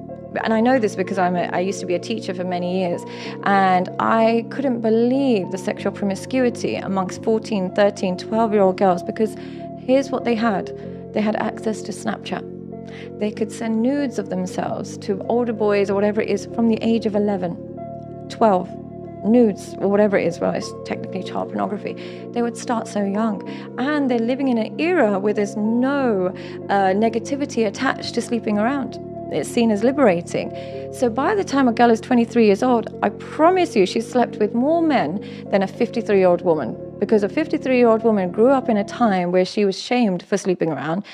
and I know this because I used to be a teacher for many years, and I couldn't believe the sexual promiscuity amongst 14, 13, 12-year-old girls, because here's what they had. They had access to Snapchat. They could send nudes of themselves to older boys or whatever it is from the age of 11, 12, nudes or whatever it is. Well, it's technically child pornography. They would start so young, and they're living in an era where there's no negativity attached to sleeping around. It's seen as liberating. So by the time a girl is 23 years old, I promise you she's slept with more men than a 53-year-old woman, because a 53-year-old woman grew up in a time where she was shamed for sleeping around.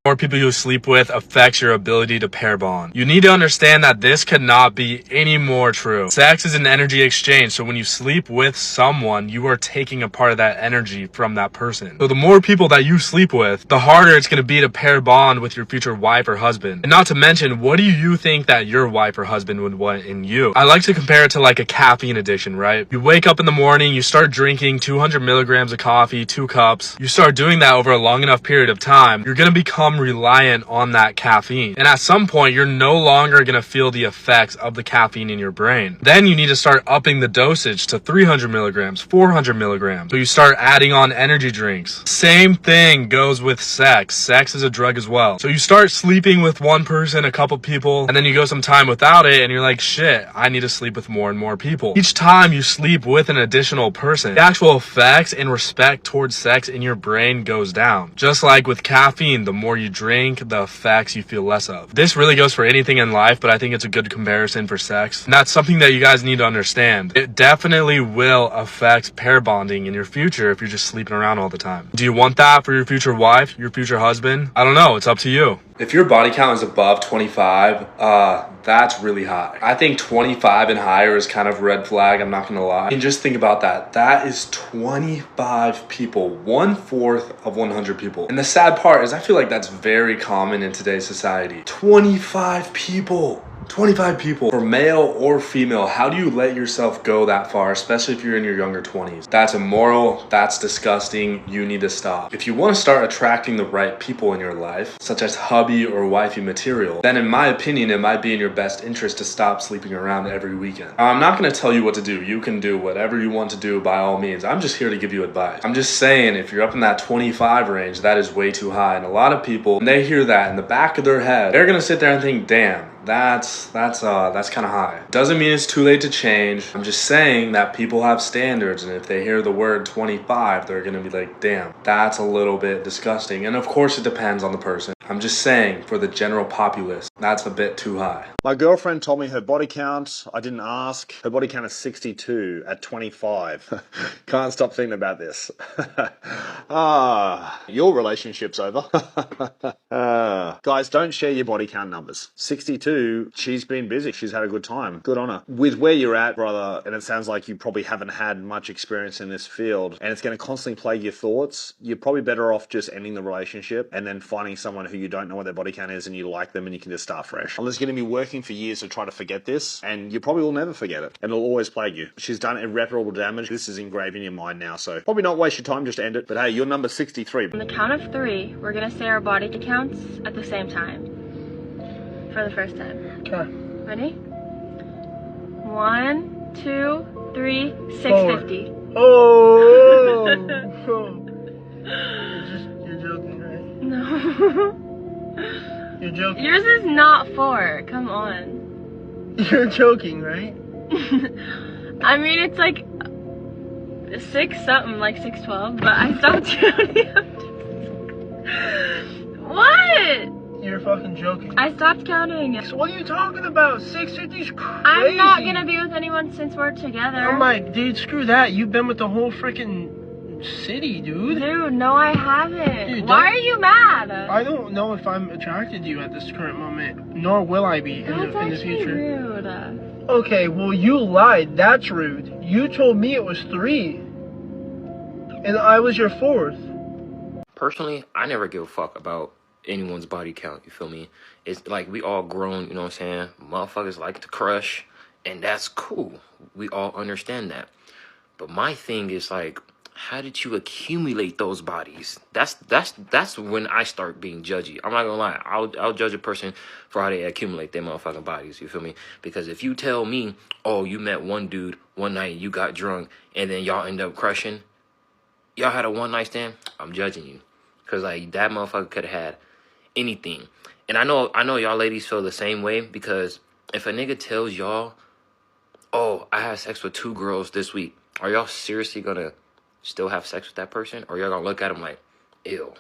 More people you sleep with affects your ability to pair bond. You need to understand that this could not be any more true. Sex is an energy exchange, so when you sleep with someone, you are taking a part of that energy from that person. So the more people that you sleep with, the harder it's going to be to pair bond with your future wife or husband. And not to mention, what do you think that your wife or husband would want in you? I like to compare it to like a caffeine addiction, right? You wake up in the morning, you start drinking 200 milligrams of coffee, 2 cups. You start doing that over a long enough period of time, you're going to become reliant on that caffeine. And at some point, you're no longer going to feel the effects of the caffeine in your brain. Then you need to start upping the dosage to 300 milligrams, 400 milligrams. So you start adding on energy drinks. Same thing goes with sex. Sex is a drug as well. So you start sleeping with one person, a couple people, and then you go some time without it, and you're like, shit, I need to sleep with more and more people. Each time you sleep with an additional person, the actual effects and respect towards sex in your brain goes down. Just like with caffeine, the more you drink, the effects you feel less of. This really goes for anything in life, but I think it's a good comparison for sex. And that's something that you guys need to understand. It definitely will affect pair bonding in your future if you're just sleeping around all the time. Do you want that for your future wife, your future husband? I don't know. It's up to you. If your body count is above 25, that's really high. I think 25 and higher is kind of a red flag, I'm not gonna lie. And just think about that. That is 25 people, 1/4 of 100 people. And the sad part is I feel like that's very common in today's society. 25 people. 25 people, for male or female. How do you let yourself go that far, especially if you're in your younger 20s? That's immoral, that's disgusting, you need to stop. If you want to start attracting the right people in your life, such as hubby or wifey material, then in my opinion, it might be in your best interest to stop sleeping around every weekend. I'm not going to tell you what to do. You can do whatever you want to do by all means. I'm just here to give you advice. I'm just saying, if you're up in that 25 range, that is way too high. And a lot of people, when they hear that in the back of their head, they're going to sit there and think, damn, that's kind of high. Doesn't mean it's too late to change. I'm just saying that people have standards, and if they hear the word 25, they're gonna be like, damn, that's a little bit disgusting. And of course it depends on the person. I'm just saying, for the general populace, that's a bit too high. My girlfriend told me her body count. I didn't ask. Her body count is 62 at 25. Can't stop thinking about this. Your relationship's over. her. Guys, don't share your body count numbers. 62, she's been busy. She's had a good time. Good on her. With where you're at, brother, and it sounds like you probably haven't had much experience in this field, and it's going to constantly plague your thoughts, you're probably better off just ending the relationship and then finding someone who you don't know what their body count is and you like them and you can just start fresh. Unless you're going to be working for years to try to forget this, and you probably will never forget it. And it'll always plague you. She's done irreparable damage. This is engraved in your mind now, so probably not waste your time, just end it. But hey, you're number 63. On the count of 3, we're gonna say our body counts at the same time. For the first time. Okay. Ready? 1, 2, 3, 650. Oh! You're joking, right? No. You're joking. Yours is not 4. Come on. You're joking, right? I mean, it's like 6 something, like 612, but I stopped counting. What? You're fucking joking. I stopped counting. So what are you talking about? 650's crazy. I'm not gonna be with anyone since we're together. I'm like, dude, screw that. You've been with the whole freaking city, dude. Dude, no, I haven't. Dude, why are you mad? I don't know if I'm attracted to you at this current moment, nor will I be in the future. Rude. Okay, well, you lied. That's rude. You told me it was 3, and I was your 4th. Personally, I never give a fuck about anyone's body count, you feel me? It's like we all grown, you know what I'm saying? Motherfuckers like to crush, and that's cool. We all understand that. But my thing is like, how did you accumulate those bodies? That's when I start being judgy. I'm not gonna lie. I'll judge a person for how they accumulate their motherfucking bodies, you feel me? Because if you tell me, oh, you met one dude one night, you got drunk, and then y'all end up crushing, y'all had a one night stand, I'm judging you. Cause like that motherfucker could have had anything. And I know y'all ladies feel the same way, because if a nigga tells y'all, oh, I had sex with 2 girls this week, are y'all seriously gonna still have sex with that person? Or y'all gonna look at him like, ew?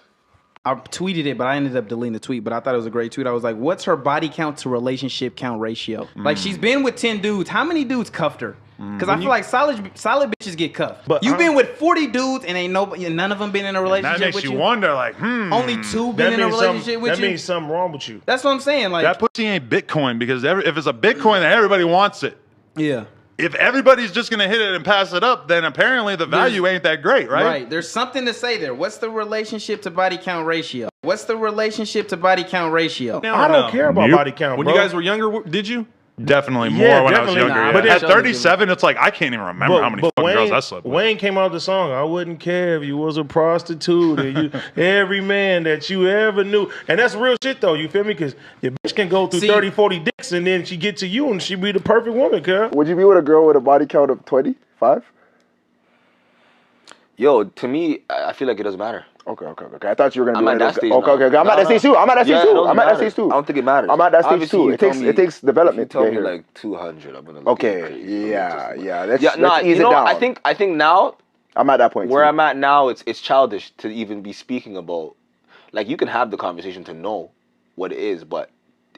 I tweeted it, but I ended up deleting the tweet. But I thought it was a great tweet. I was like, what's her body count to relationship count ratio? Like, she's been with 10 dudes. How many dudes cuffed her? Because I feel like solid bitches get cuffed. But you've been with 40 dudes and ain't nobody, none of them been in a relationship that makes with you you. Wonder, like, Only 2 been in a relationship with you. That means something wrong with you. That's what I'm saying. Like, that pussy ain't Bitcoin, because if it's a Bitcoin, then everybody wants it. Yeah. If everybody's just gonna hit it and pass it up, then apparently the value ain't that great, right? Right. There's something to say there. What's the relationship to body count ratio? What's the relationship to body count ratio? I don't care about body count, When bro. you guys were younger, did you? Definitely more Yeah, when I was definitely. younger. Nah, but at 37, it's like I can't even remember how many fucking girls I slept with. Wayne came out with the song, I wouldn't care if you was a prostitute and you, every man that you ever knew. And that's real shit though, you feel me? Because your bitch can go through 30, 40 dicks and then she get to you and she be the perfect woman, girl. Would you be with a girl with a body count of 25? Yo, to me, I feel like it doesn't matter. Okay. I thought you were gonna be I'm at that stage. Okay. I'm at that stage too. I'm at that stage too. I'm at that stage too. I don't think it matters. I'm at that stage Obviously, too. you It takes development. If you tell me here. like 200, I'm gonna look Okay. Yeah. Let's nah, ease you it know, down. I think now I'm at that point. Where too. I'm at now, it's childish to even be speaking about. Like, you can have the conversation to know what it is, but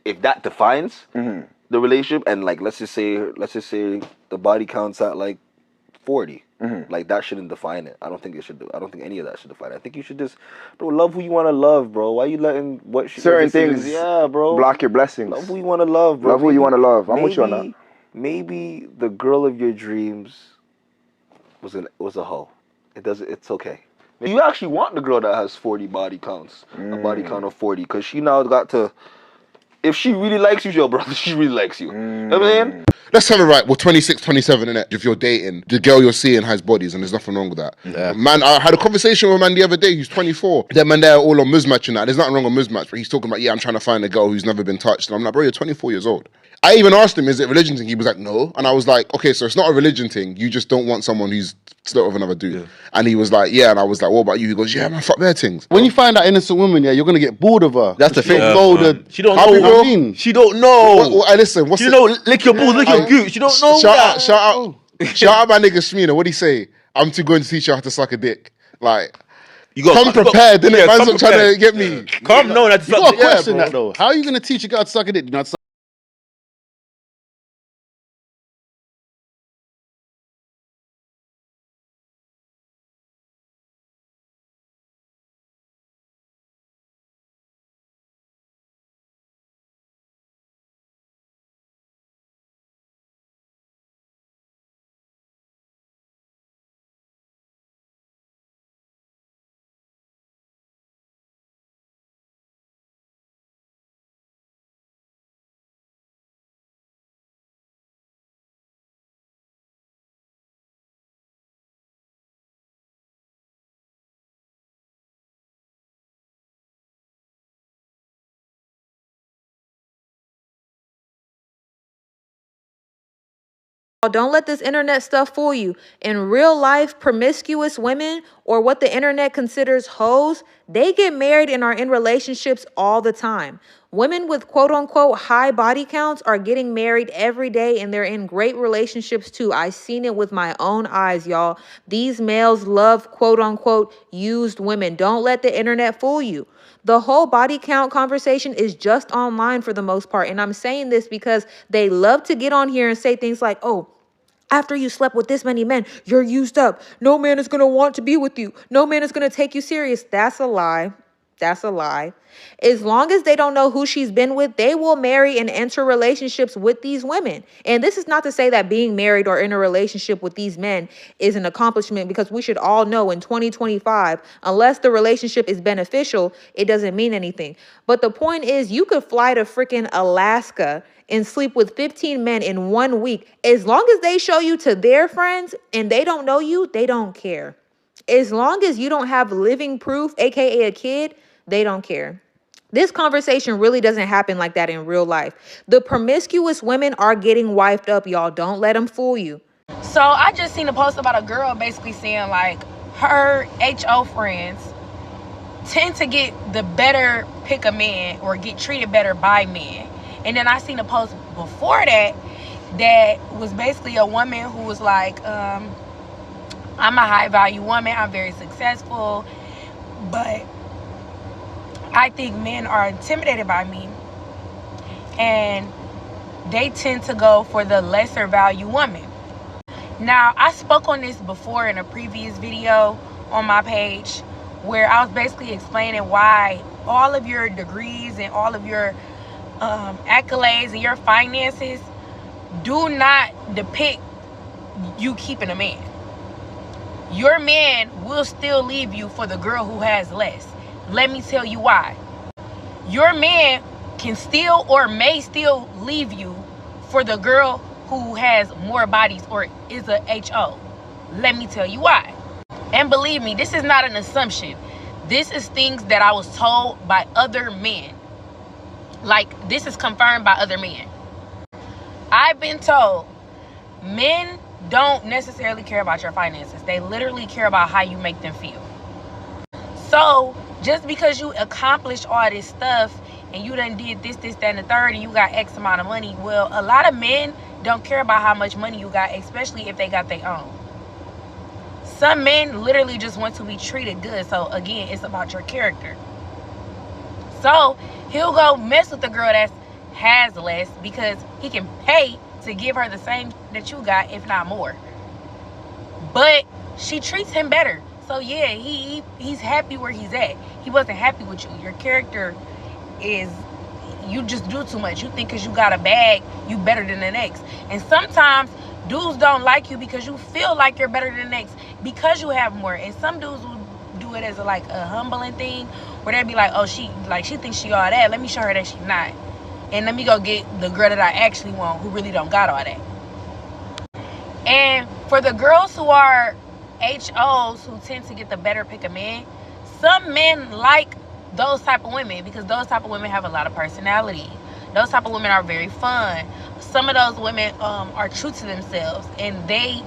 if that defines the relationship, and like let's just say the body counts at like 40. Like, that shouldn't define it. I don't think it should. I don't think any of that should define it. I think you should just, bro, love who you want to love, bro. Why you letting certain things? Yeah, bro. Block your blessings. Love who you want to love, bro. Love who you want to love. I'm with you on that. Maybe the girl of your dreams was a hoe. It's okay. You actually want the girl that has 40 body counts, a body count of 40, because she now got to. If she really likes you, yo, brother, she really likes you. You know what I'm saying? Let's have it right. We're 26, 27, innit? If you're dating, the girl you're seeing has bodies, and there's nothing wrong with that. Yeah. Man, I had a conversation with a man the other day who's 24. Them man, they're all on Muzmatch and that. There's nothing wrong with Muzmatch, but he's talking about, yeah, I'm trying to find a girl who's never been touched. And I'm like, bro, you're 24 years old. I even asked him, is it a religion thing? He was like, no. And I was like, okay, so it's not a religion thing. You just don't want someone who's slept with another dude. Yeah. And he was like, yeah. And I was like, what about you? He goes, yeah, man, fuck their things. When you find that innocent woman, yeah, you're going to get bored of her. That's the She thing. don't know She don't know. what I mean. She don't know. Hey, listen, what's She don't lick your balls, lick your gooch. She don't know that. Shout out my nigga Smina. What'd he say? I'm too going to teach you how to suck a dick. Like, You got come prepared, didn't it? Man's not trying to get me. Come, no, that's You you got got to question that though. How are you going to teach a girl to suck a dick? Not Don't let this internet stuff fool you. In real life, promiscuous women, or what the internet considers hoes, they get married and are in relationships all the time. Women with quote unquote high body counts are getting married every day and they're in great relationships too. I seen it with my own eyes, y'all. These males love quote unquote used women. Don't let the internet fool you. The whole body count conversation is just online for the most part. And I'm saying this because they love to get on here and say things like, oh, after you slept with this many men, you're used up. No man is going to want to be with you. No man is going to take you serious. That's a lie. That's a lie. As long as they don't know who she's been with, they will marry and enter relationships with these women. And this is not to say that being married or in a relationship with these men is an accomplishment, because we should all know in 2025, unless the relationship is beneficial, it doesn't mean anything. But the point is, you could fly to freaking Alaska and sleep with 15 men in 1 week. As long as they show you to their friends and they don't know you, they don't care. As long as you don't have living proof, aka a kid, they don't care. This conversation really doesn't happen like that in real life. The promiscuous women are getting wifed up, y'all. Don't let them fool you. So I just seen a post about a girl basically saying like her HO friends tend to get the better pick of men or get treated better by men. And then I seen a post before that was basically a woman who was like, I'm a high value woman, I'm very successful, but I think men are intimidated by me and they tend to go for the lesser value woman. Now, I spoke on this before in a previous video on my page where I was basically explaining why all of your degrees and all of your accolades and your finances do not depict you keeping a man. Your man will still leave you for the girl who has less. Let me tell you why. Your man can still or may still leave you for the girl who has more bodies or is a HO. Let me tell you why. And believe me, this is not an assumption. This is things that I was told by other men. Like, this is confirmed by other men. I've been told men don't necessarily care about your finances. They literally care about how you make them feel. So just because you accomplished all this stuff and you done did this, that, and the third, and you got X amount of money, well, a lot of men don't care about how much money you got, especially if they got their own. Some men literally just want to be treated good. So again, it's about your character. So he'll go mess with the girl that has less because he can pay to give her the same that you got, if not more. But she treats him better. So yeah, he's happy where he's at. He wasn't happy with you. Your character is, you just do too much. You think because you got a bag, you better than the next. And sometimes dudes don't like you because you feel like you're better than the next because you have more. And some dudes will do it as a humbling thing, where they'll be like, oh, she thinks she all that. Let me show her that she's not. And let me go get the girl that I actually want, who really don't got all that. And for the girls who are HOs, who tend to get the better pick of men, some men like those type of women because those type of women have a lot of personality. Those type of women are very fun. Some of those women are true to themselves and they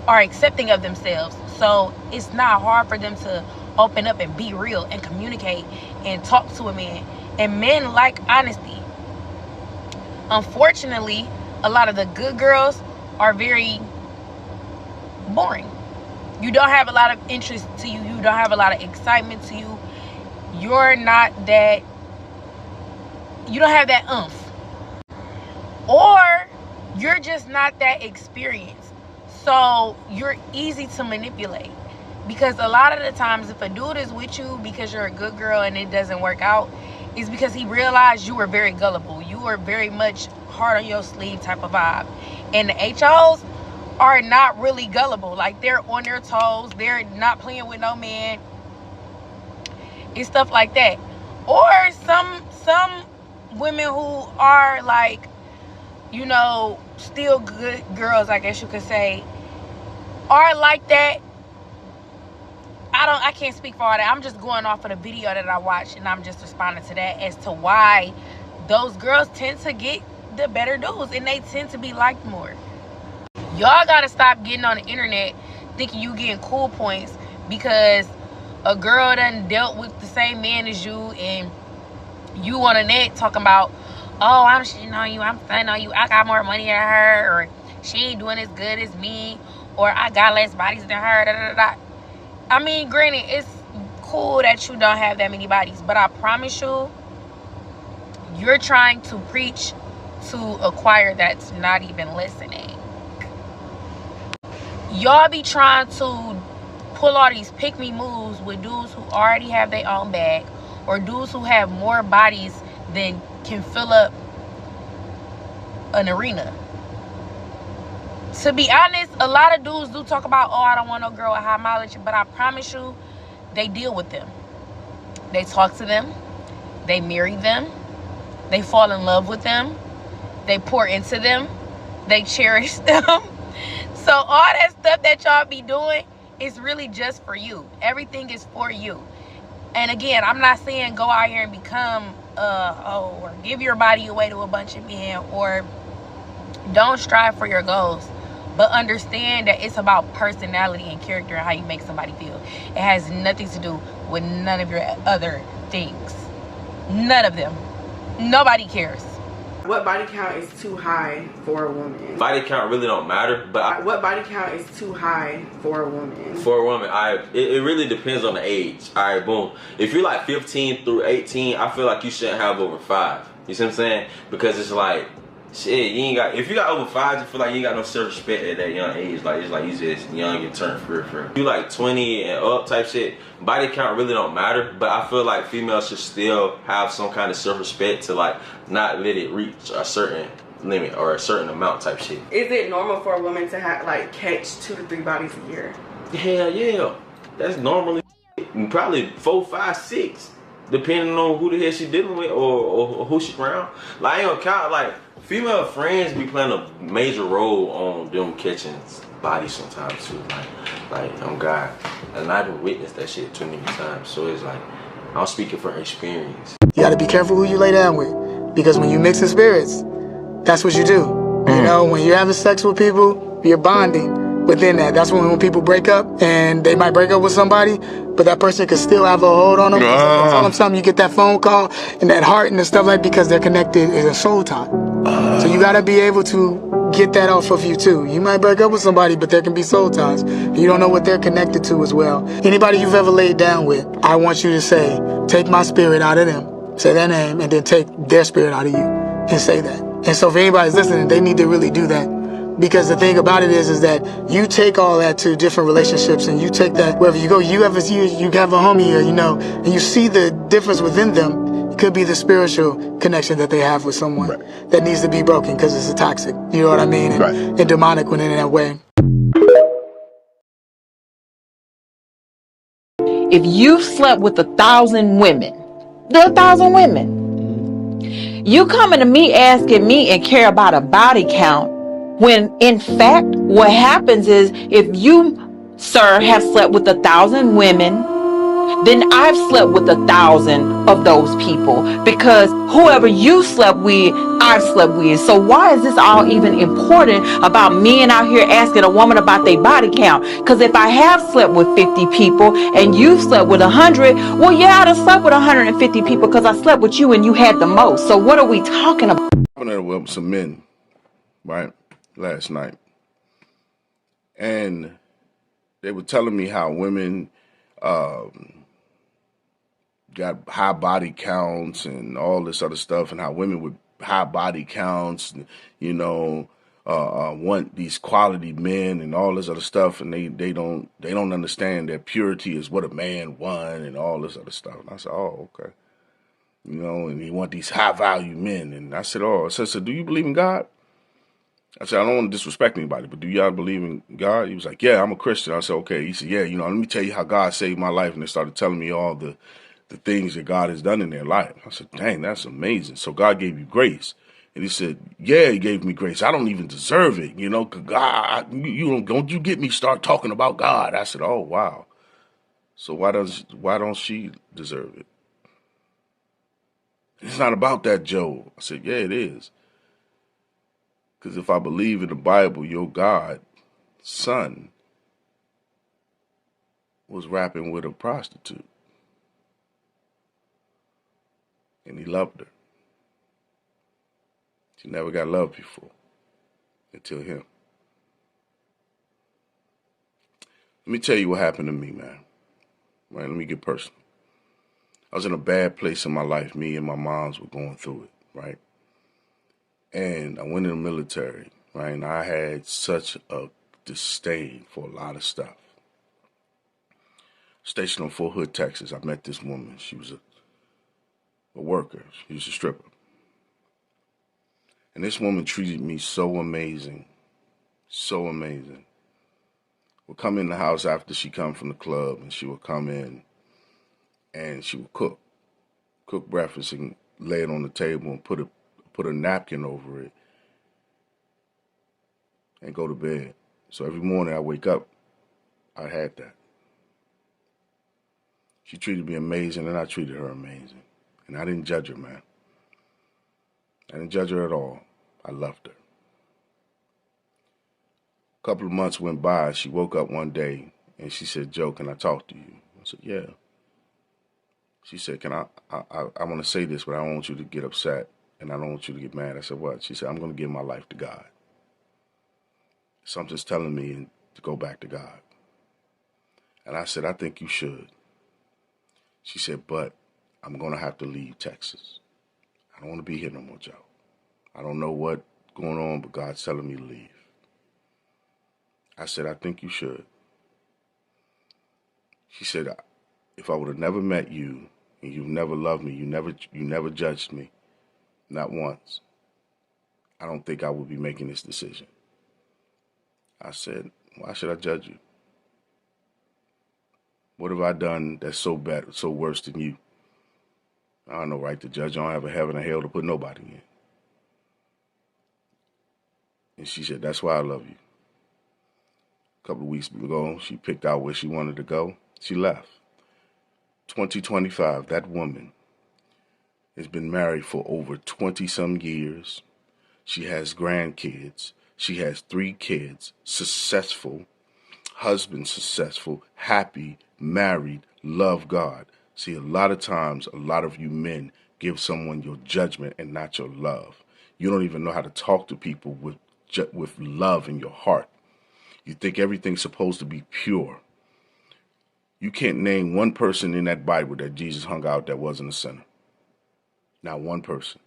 are accepting of themselves. So it's not hard for them to open up and be real and communicate and talk to a man. And men like honesty. Unfortunately, a lot of the good girls are very boring. You don't have a lot of interest to you. You don't have a lot of excitement to you. You're not that, you don't have that oomph. Or you're just not that experienced. So you're easy to manipulate. Because a lot of the times if a dude is with you because you're a good girl and it doesn't work out, it's because he realized you were very gullible. You were very much hard on your sleeve type of vibe. And the HOs are not really gullible. Like, they're on their toes. They're not playing with no man. It's stuff like that. Or some women who are like, you know, still good girls, I guess you could say, are like that. I can't speak for all that. I'm just going off of the video that I watched and I'm just responding to that as to why those girls tend to get the better dudes and they tend to be liked more. Y'all gotta stop getting on the internet thinking you getting cool points because a girl done dealt with the same man as you, and you on the net talking about, oh, I'm shitting on you, I'm stunning on you, I got more money than her, or she ain't doing as good as me, or I got less bodies than her, da, da, da, da. I mean, granted, it's cool that you don't have that many bodies, but I promise you, you're trying to preach to a choir that's not even listening. Y'all be trying to pull all these pick-me moves with dudes who already have their own bag, or dudes who have more bodies than can fill up an arena. To be honest, a lot of dudes do talk about, oh, I don't want no girl with high mileage, but I promise you, they deal with them. They talk to them. They marry them. They fall in love with them. They pour into them. They cherish them. So all that stuff that y'all be doing is really just for you. Everything is for you. And again, I'm not saying go out here and become, or give your body away to a bunch of men, or don't strive for your goals. But understand that it's about personality and character and how you make somebody feel. It has nothing to do with none of your other things. None of them. Nobody cares. What body count is too high for a woman? Body count really don't matter, but what body count is too high for a woman? For a woman, it really depends on the age. All right, boom. If you're like 15 through 18, I feel like you shouldn't have over 5. You see what I'm saying? Because it's like, shit, you ain't got. If you got over 5, you feel like you ain't got no self-respect at that young age. Like it's like you just young and turn for real. You like 20 and up type shit. Body count really don't matter, but I feel like females should still have some kind of self-respect to like not let it reach a certain limit or a certain amount type shit. Is it normal for a woman to have like catch 2 to 3 bodies a year? Hell yeah, that's normally probably 4, 5, 6, depending on who the hell she dealing with or who she around. Like I ain't gonna count, like female friends be playing a major role on them catching bodies sometimes too. Like oh God, and I done witnessed that shit too many times. So it's like I'm speaking from experience. You gotta be careful who you lay down with, because when you mix the spirits, that's what you do. You know, when you're having sex with people, you're bonding within that. That's when people break up, and they might break up with somebody, but that person could still have a hold on them. That's all I'm telling you. You get that phone call and that heart and the stuff like, because they're connected is a soul tie. So you gotta be able to get that off of you too. You might break up with somebody, but there can be soul ties. You don't know what they're connected to as well. Anybody you've ever laid down with, I want you to say, take my spirit out of them. Say their name, and then take their spirit out of you, and say that. And so if anybody's listening, they need to really do that. Because the thing about it is that you take all that to different relationships, and you take that wherever you go. You have a homie, or, you know, and you see the difference within them. It could be the spiritual connection that they have with someone that needs to be broken because it's a toxic. You know what I mean? And demonic when in that way. If you've slept with 1,000 women, there are 1,000 women. You coming to me asking me and care about a body count, when in fact what happens is, if you, sir, have slept with 1,000 women, then I've slept with 1,000 of those people, because whoever you slept with, I've slept with. So why is this all even important about men out here asking a woman about their body count? Because if I have slept with 50 people and you've slept with 100, well, yeah, I'd have slept with 150 people because I slept with you and you had the most. So what are we talking about? I went with some men, right, last night, and they were telling me how women got high body counts and all this other stuff, and how women with high body counts, you know, want these quality men and all this other stuff, and they don't understand that purity is what a man wants and all this other stuff. And I said, oh, okay, you know, and he want these high value men. And I said, oh, so do you believe in God? I said, I don't want to disrespect anybody, but do y'all believe in God? He was like, yeah, I'm a Christian. I said, okay. He said, yeah, you know, let me tell you how God saved my life. And they started telling me all the things that God has done in their life. I said, dang, that's amazing. So God gave you grace. And he said, yeah, he gave me grace. I don't even deserve it, you know, because God, don't you get me start talking about God. I said, oh, wow. So why don't she deserve it? It's not about that, Joe. I said, yeah, it is. Because if I believe in the Bible, your God, son, was rapping with a prostitute. And he loved her. She never got loved before until him. Let me tell you what happened to me, man. Right, let me get personal. I was in a bad place in my life. Me and my moms were going through it, right? And I went in the military, right? And I had such a disdain for a lot of stuff. Stationed on Fort Hood, Texas, I met this woman. She was a worker. She was a stripper. And this woman treated me so amazing, so amazing. Would come in the house after she come from the club, and she would come in and she would cook breakfast and lay it on the table and put a napkin over it and go to bed. So every morning I wake up, I had that. She treated me amazing, and I treated her amazing. And I didn't judge her, man. I didn't judge her at all. I loved her. A couple of months went by. She woke up one day, and she said, "Joe, can I talk to you?" I said, "Yeah." She said, "Can I want to say this, but I don't want you to get upset, and I don't want you to get mad." I said, "What?" She said, "I'm going to give my life to God. Something's telling me to go back to God." And I said, "I think you should." She said, "But I'm going to have to leave Texas. I don't want to be here no more, Joe. I don't know what's going on, but God's telling me to leave." I said, "I think you should." She said, "If I would have never met you, and you've never loved me, you never judged me, not once, I don't think I would be making this decision." I said, "Why should I judge you? What have I done that's so bad, so worse than you? I have no right to judge. I don't have a heaven or hell to put nobody in." And she said, "That's why I love you." A couple of weeks ago, she picked out where she wanted to go. She left. 2025, that woman has been married for over 20-some years. She has grandkids. She has 3 kids, successful, husband successful, happy, married, love God. See, a lot of times, a lot of you men give someone your judgment and not your love. You don't even know how to talk to people with love in your heart. You think everything's supposed to be pure. You can't name one person in that Bible that Jesus hung out that wasn't a sinner. Not one person.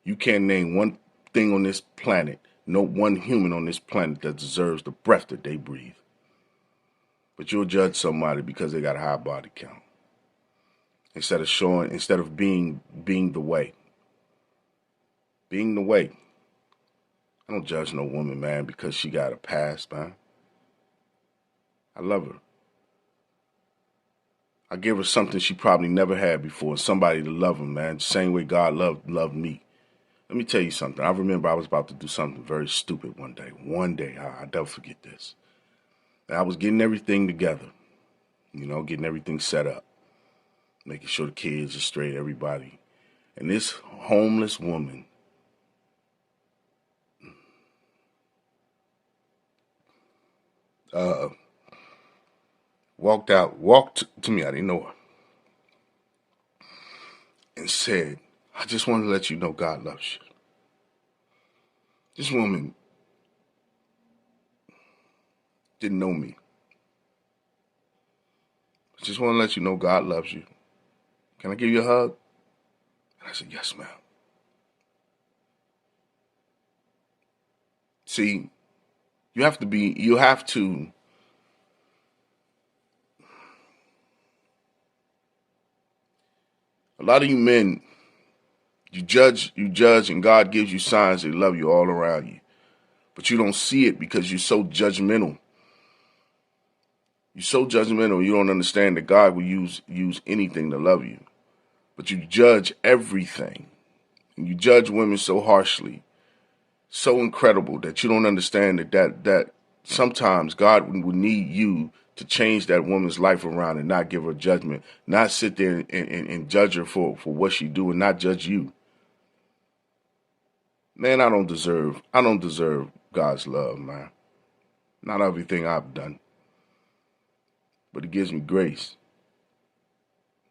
You can't name one thing on this planet, no one human on this planet that deserves the breath that they breathe. But you'll judge somebody because they got a high body count. Instead of being the way. Being the way. I don't judge no woman, man, because she got a past, man. I love her. I give her something she probably never had before, somebody to love her, man, the same way God loved me. Let me tell you something. I remember I was about to do something very stupid one day. One day, I'll never forget this. And I was getting everything together, getting everything set up, making sure the kids are straight, everybody. And this homeless woman walked to me, I didn't know her, and said, "I just want to let you know God loves you." This woman didn't know me. "I just want to let you know God loves you. Can I give you a hug?" And I said, "Yes, ma'am." See, you have to, a lot of you men, you judge, and God gives you signs that love you all around you. But you don't see it because you're so judgmental. You're so judgmental, you don't understand that God will use anything to love you. But you judge everything. And you judge women so harshly, so incredible, that you don't understand that sometimes God would need you to change that woman's life around and not give her judgment, not sit there and judge her for what she do and not judge you. Man, I don't deserve God's love, man. Not everything I've done. But it gives me grace.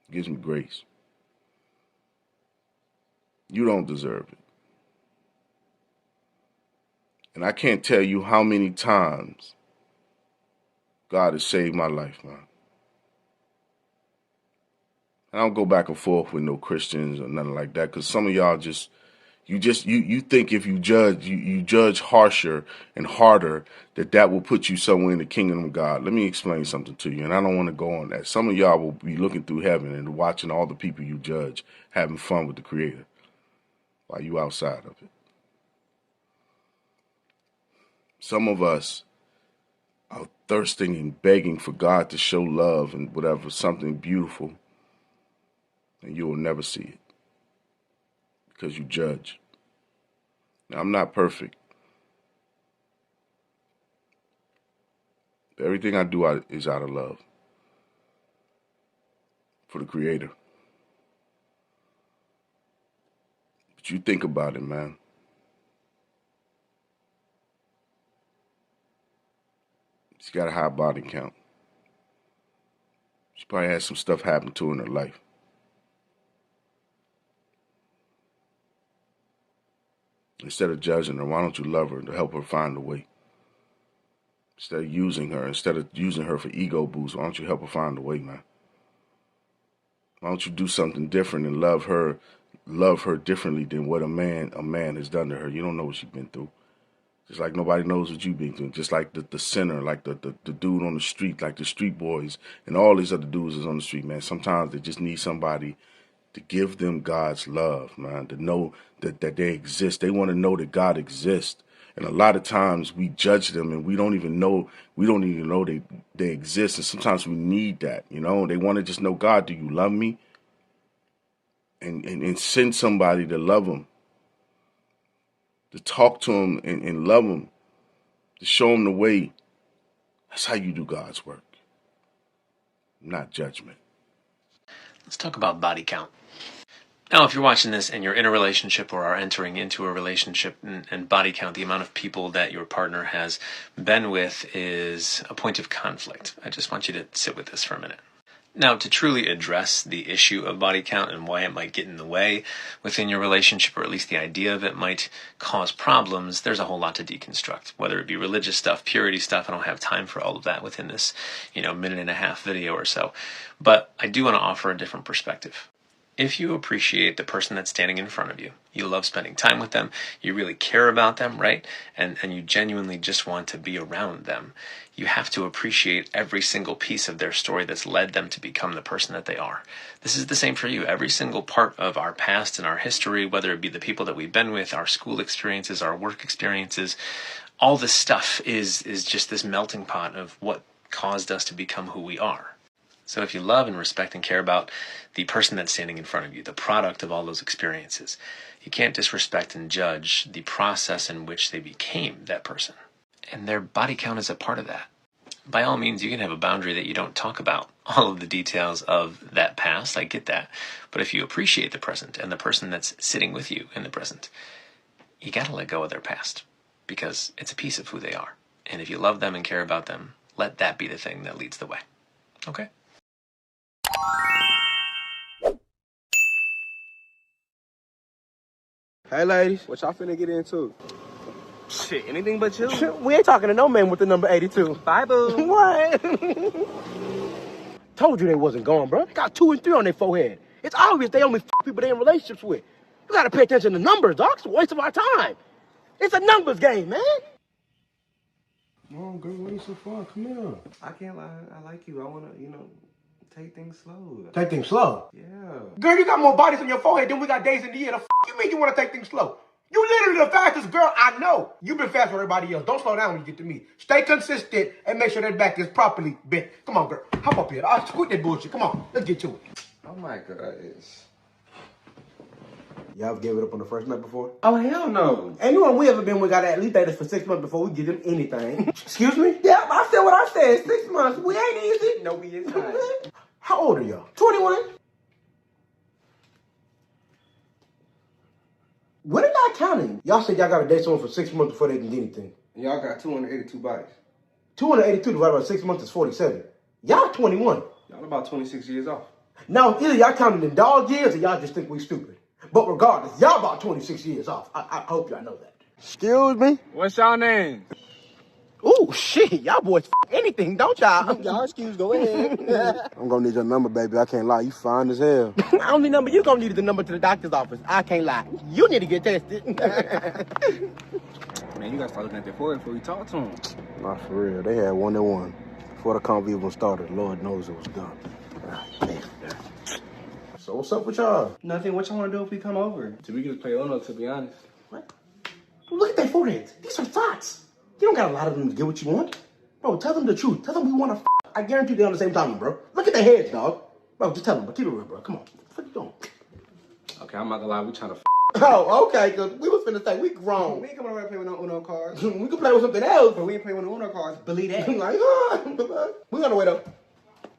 It gives me grace. You don't deserve it. And I can't tell you how many times God has saved my life, man. I don't go back and forth with no Christians or nothing like that, because some of y'all you think if you judge harsher and harder, that will put you somewhere in the kingdom of God. Let me explain something to you, and I don't want to go on that. Some of y'all will be looking through heaven and watching all the people you judge having fun with the Creator while you outside of it. Some of us are thirsting and begging for God to show love and whatever, something beautiful, and you will never see it because you judge. Now, I'm not perfect. Everything I do is out of love for the Creator. But you think about it, man. She's got a high body count. She probably had some stuff happen to her in her life. Instead of judging her, why don't you love her to help her find a way? Instead of using her for ego boosts, why don't you help her find a way, man? Why don't you do something different and love her differently than what a man has done to her? You don't know what she's been through. Just like nobody knows what you've been through. Just like the sinner, like the dude on the street, like the street boys, and all these other dudes is on the street, man. Sometimes they just need somebody to give them God's love, man, to know that they exist. They want to know that God exists. And a lot of times we judge them and we don't even know they exist. And sometimes we need that, you know. They want to just know, God, do you love me? And send somebody to love them, to talk to them and love them, to show them the way. That's how you do God's work, not judgment. Let's talk about body count. Now, if you're watching this and you're in a relationship or are entering into a relationship, and body count, the amount of people that your partner has been with, is a point of conflict. I just want you to sit with this for a minute. Now, to truly address the issue of body count and why it might get in the way within your relationship, or at least the idea of it might cause problems, there's a whole lot to deconstruct, whether it be religious stuff, purity stuff. I don't have time for all of that within this, minute and a half video or so. But I do want to offer a different perspective. If you appreciate the person that's standing in front of you, you love spending time with them, you really care about them, right? And you genuinely just want to be around them, you have to appreciate every single piece of their story that's led them to become the person that they are. This is the same for you. Every single part of our past and our history, whether it be the people that we've been with, our school experiences, our work experiences, all this stuff is just this melting pot of what caused us to become who we are. So if you love and respect and care about the person that's standing in front of you, the product of all those experiences, you can't disrespect and judge the process in which they became that person. And their body count is a part of that. By all means, you can have a boundary that you don't talk about all of the details of that past. I get that. But if you appreciate the present and the person that's sitting with you in the present, you got to let go of their past, because it's a piece of who they are. And if you love them and care about them, let that be the thing that leads the way. Okay? Hey ladies, what y'all finna get into? Shit, anything but you. We ain't talking to no man with the number 82. Bye, boo. What? Told you they wasn't going, bro. They got 2 and 3 on their forehead. It's obvious they only people they in relationships with. You gotta pay attention to numbers, dog. It's a waste of our time. It's a numbers game, man. No, girl, why you so far? Come here. I can't lie. I like you. I wanna, take things slow. Take things slow? Yeah. Girl, you got more bodies on your forehead than we got days in the year. The you mean you want to take things slow? You literally the fastest girl I know. You've been fast with everybody else. Don't slow down when you get to me. Stay consistent and make sure that back is properly bent. Come on, girl. Hop up here. I'll quit that bullshit. Come on. Let's get to it. Oh my gosh. Y'all ever gave it up on the first night before? Oh, hell no. Anyone we ever been with got to at least date us for 6 months before we give them anything. Excuse me? Yeah, I said what I said. 6 months. We ain't easy. No, we is not. How old are y'all? 21. When did y'all Start counting. Y'all said y'all got to date someone for 6 months before they can get anything. Y'all got 282 bodies. 282 divided by 6 months is 47. Y'all 21. Y'all about 26 years off. Now, either y'all counting in dog years or y'all just think we stupid. But regardless, y'all about 26 years off. I hope y'all know that. Excuse me? What's y'all name? Ooh, shit. Y'all boys anything, don't y'all? Y'all excuse, go ahead. I'm gonna need your number, baby. I can't lie. You fine as hell. I only number you gonna need is the number to the doctor's office. I can't lie. You need to get tested. Man, you gotta start looking at their forehead before you talk to them. Not for real. They had 1-1. Before the convo even started, Lord knows it was done. So what's up with y'all? Nothing. What y'all wanna do if we come over? So we can just play Uno, to be honest. What? Look at their foreheads. These are thoughts. You don't got a lot of them to get what you want. Bro, tell them the truth. Tell them we want to I guarantee they're on the same time, bro. Look at their heads, dog. Bro, just tell them, but keep it real, bro. Come on. What the fuck you doing? Okay, I'm not gonna lie. We trying to Oh, okay, because we was finna say we grown. We ain't coming over and play with no Uno cards. We can play with something else. But we ain't playing with no Uno cards. Believe that. Like, we on the way, though.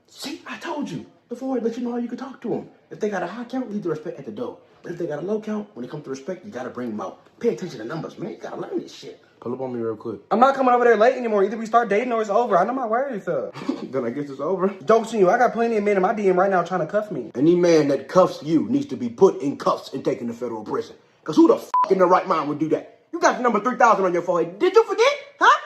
See, I told you. Before I let you know how you can talk to them. If they got a high count, leave the respect at the door. But if they got a low count, when it comes to respect, you gotta bring them out. Pay attention to numbers, man. You gotta learn this shit. Pull up on me real quick. I'm not coming over there late anymore. Either we start dating or it's over. I know my words up. Then I guess it's over. Jokes on you. I got plenty of men in my DM right now trying to cuff me. Any man that cuffs you needs to be put in cuffs and taken to federal prison. Because who the fuck in their right mind would do that? You got the number 3,000 on your forehead. Did you forget